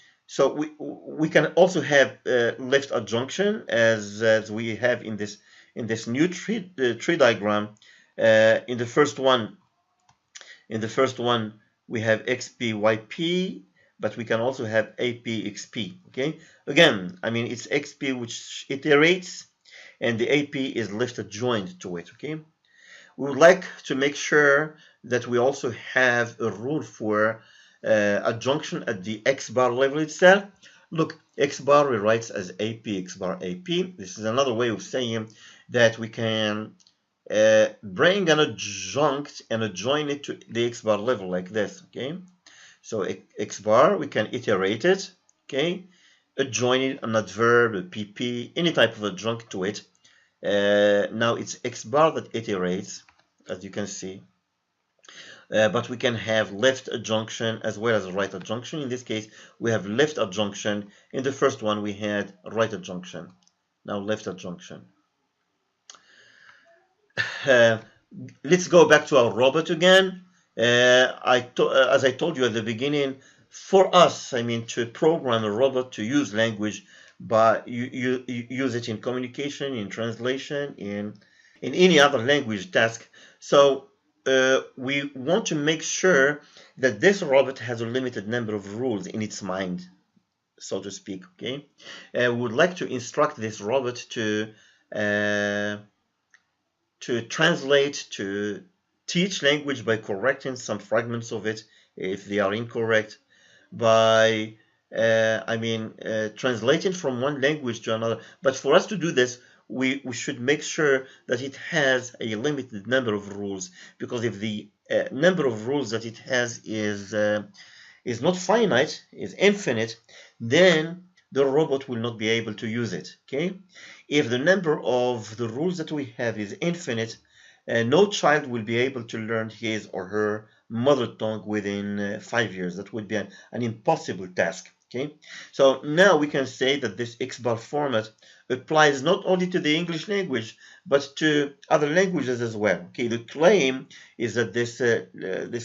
[SPEAKER 1] we can also have left adjunction as we have in this new tree diagram. In the first one we have XP, YP, but we can also have AP, XP. Okay, again, I mean, it's XP which iterates, and the AP is left adjoined to it. Okay, we would like to make sure that we also have a rule for adjunction at the X bar level itself. Look, X bar rewrites as AP, X bar, AP. This is another way of saying that we can bring an adjunct and adjoin it to the X bar level like this. Okay, so X bar, we can iterate it, okay? Adjoining an adverb, a PP, any type of adjunct to it. Now it's X bar that iterates, as you can see. But we can have left adjunction as well as right adjunction. In this case, we have left adjunction. In the first one, we had right adjunction. Now left adjunction. Let's go back to our robot again. As I told you at the beginning, for us, I mean, to program a robot to use language, but you use it in communication, in translation, in any other language task. So we want to make sure that this robot has a limited number of rules in its mind, so to speak. Okay, we would like to instruct this robot to translate, to teach language by correcting some fragments of it if they are incorrect, by translating from one language to another. But for us to do this, we should make sure that it has a limited number of rules, because if the number of rules that it has is not finite, is infinite, then the robot will not be able to use it. Okay, if the number of the rules that we have is infinite, no child will be able to learn his or her mother tongue within 5 years. That would be an impossible task. Okay, so now we can say that this X bar format applies not only to the English language but to other languages as well. Okay, the claim is that this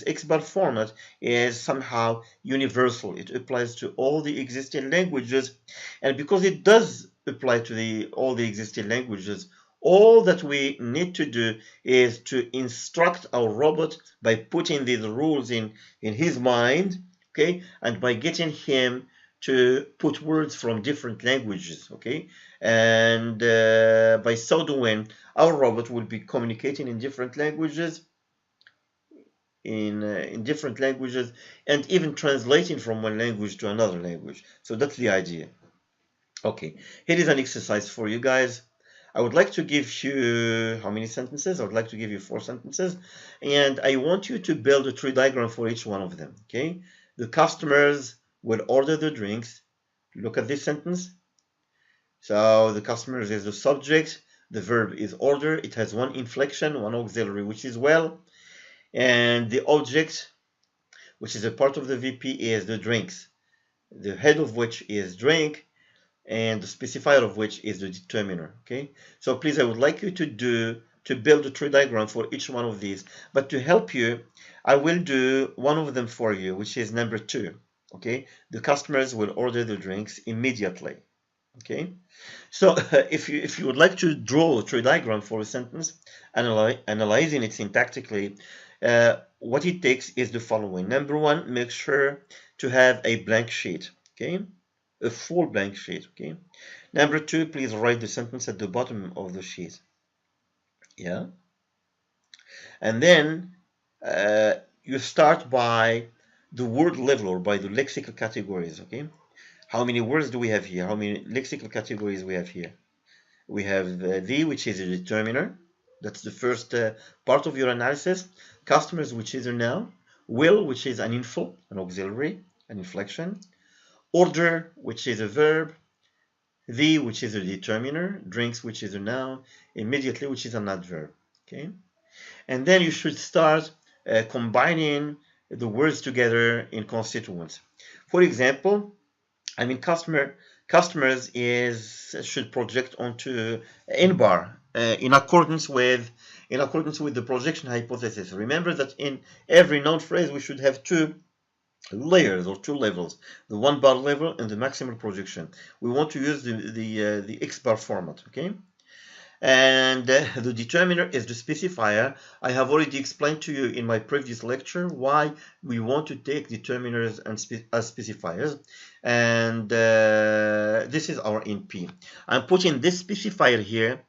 [SPEAKER 1] X bar format is somehow universal. It applies to all the existing languages, and because it does apply to all the existing languages, all that we need to do is to instruct our robot by putting these rules in his mind, okay, and by getting him to put words from different languages, okay, and by so doing, our robot will be communicating in different languages, in different languages, and even translating from one language to another language. So that's the idea. Okay, here is an exercise for you guys. I would like to give you, how many sentences? I would like to give you 4 sentences, and I want you to build a tree diagram for each one of them, okay? The customers will order the drinks. Look at this sentence. So the customers is the subject, the verb is order, it has one inflection, one auxiliary, which is well, and the object, which is a part of the VP, is the drinks, the head of which is drink, and the specifier of which is the determiner. Okay, so please, I would like you to build a tree diagram for each one of these, but to help you, I will do one of them for you, which is number 2. Okay, the customers will order the drinks immediately. Okay, so if you would like to draw a tree diagram for a sentence, analyzing it syntactically, what it takes is the following. Number 1, make sure to have a blank sheet. Okay, a full blank sheet. Okay, number 2, please write the sentence at the bottom of the sheet. Yeah, and then you start by the word level, or by the lexical categories. Okay, how many words do we have here? How many lexical categories we have here? We have the, which is a determiner. That's the first part of your analysis. Customers, which is a noun. Will, which is an info, an auxiliary, an inflection. Order, which is a verb. The, which is a determiner. Drinks, which is a noun. Immediately, which is an adverb. Okay, and then you should start combining the words together in constituents. For example, I mean, customers should project onto n bar in accordance with the projection hypothesis. Remember that in every noun phrase we should have 2 layers or 2 levels, the 1 bar level and the maximal projection. We want to use the X bar format. Okay, and the determiner is the specifier. I have already explained to you in my previous lecture why we want to take determiners as specifiers, and this is our NP. I'm putting this specifier here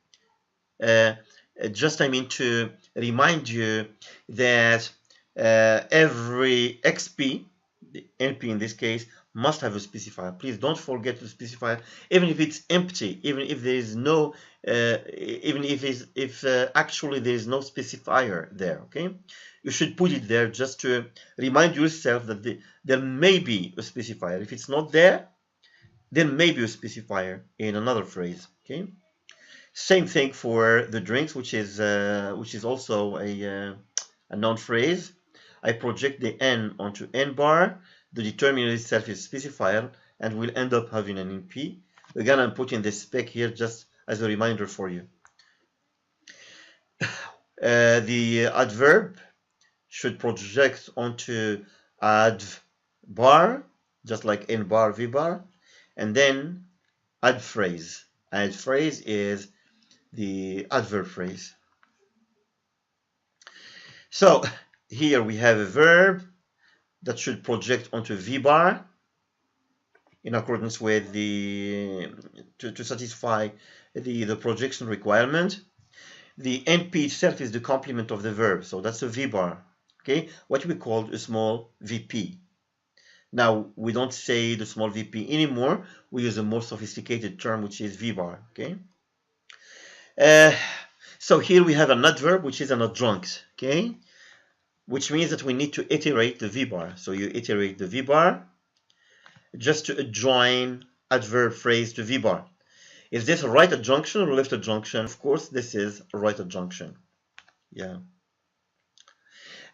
[SPEAKER 1] just to remind you that every XP, the NP in this case, must have a specifier. Please don't forget the specifier, even if it's empty, even if there is no actually there is no specifier there. Okay, you should put it there just to remind yourself that there may be a specifier. If it's not there, then maybe a specifier in another phrase. Okay. Same thing for the drinks, which is also a noun phrase. I project the n onto n bar. The determinant itself is specifier, and we'll end up having an NP. Again, I'm putting this spec here just as a reminder for you. The adverb should project onto adv bar, just like n bar, v bar, and then add phrase. Add phrase is the adverb phrase. So here we have a verb that should project onto v bar in accordance with the to satisfy the projection requirement. The NP itself is the complement of the verb, so that's a v bar. Okay, what we call a small VP. Now we don't say the small VP anymore. We use a more sophisticated term, which is v bar. Okay. So here we have an adverb, which is an adjunct. Okay, which means that we need to iterate the v bar. So you iterate the v bar just to adjoin adverb phrase to v bar. Is this a right adjunction or left adjunction? Of course, this is a right adjunction. Yeah.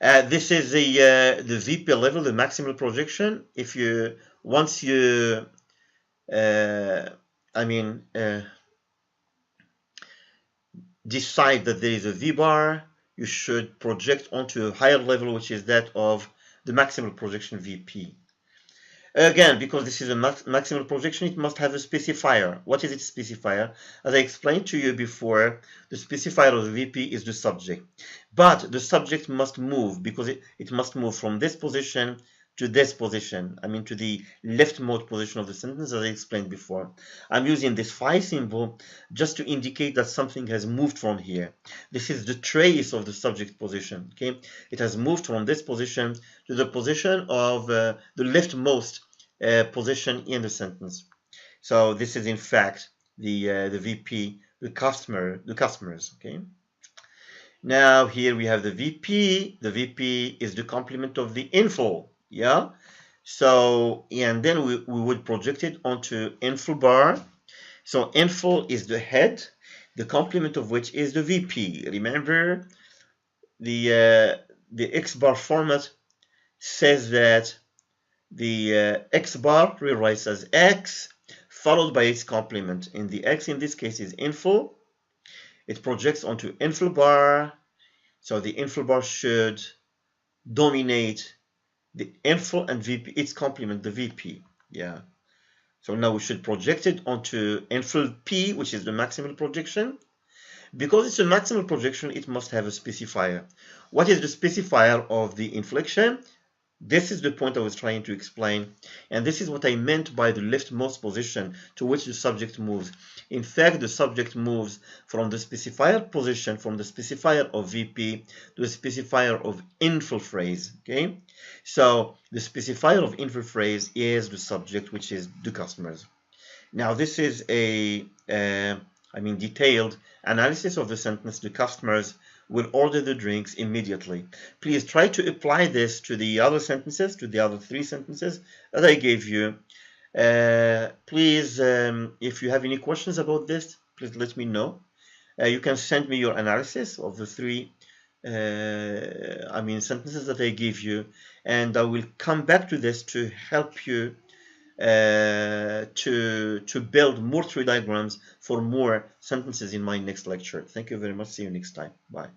[SPEAKER 1] This is the VP level, the maximal projection. If you once you decide that there is a v bar, you should project onto a higher level, which is that of the maximal projection VP. Again, because this is a maximal projection, it must have a specifier. What is its specifier? As I explained to you before, the specifier of the VP is the subject. But the subject must move, because it must move from this position to this position. To the leftmost position of the sentence, as I explained before. I'm using this phi symbol just to indicate that something has moved from here. This is the trace of the subject position. Okay, it has moved from this position to the position of the leftmost position in the sentence. So this is in fact the VP, the customers. Okay. Now here we have the VP. The VP is the complement of the info. Yeah. So and then we would project it onto info bar. So info is the head, the complement of which is the VP. Remember, the X bar format says that the X bar rewrites as X followed by its complement. And the X in this case is info. It projects onto info bar. So the info bar should dominate the info and VP, its complement, the VP. Yeah. So now we should project it onto info P, which is the maximal projection. Because it's a maximal projection, it must have a specifier. What is the specifier of the inflection? This is the point I was trying to explain, and this is what I meant by the leftmost position to which the subject moves. In fact, the subject moves from the specifier position, from the specifier of VP to the specifier of info phrase. Okay, so the specifier of info phrase is the subject, which is the customers. Now this is a detailed analysis of the sentence. The customers will order the drinks immediately. Please try to apply this to the other sentences, to the other 3 sentences that I gave you. Please, if you have any questions about this, please let me know. You can send me your analysis of the 3 sentences that I gave you, and I will come back to this to help you to build more tree diagrams for more sentences in my next lecture. Thank you very much. See you next time. Bye.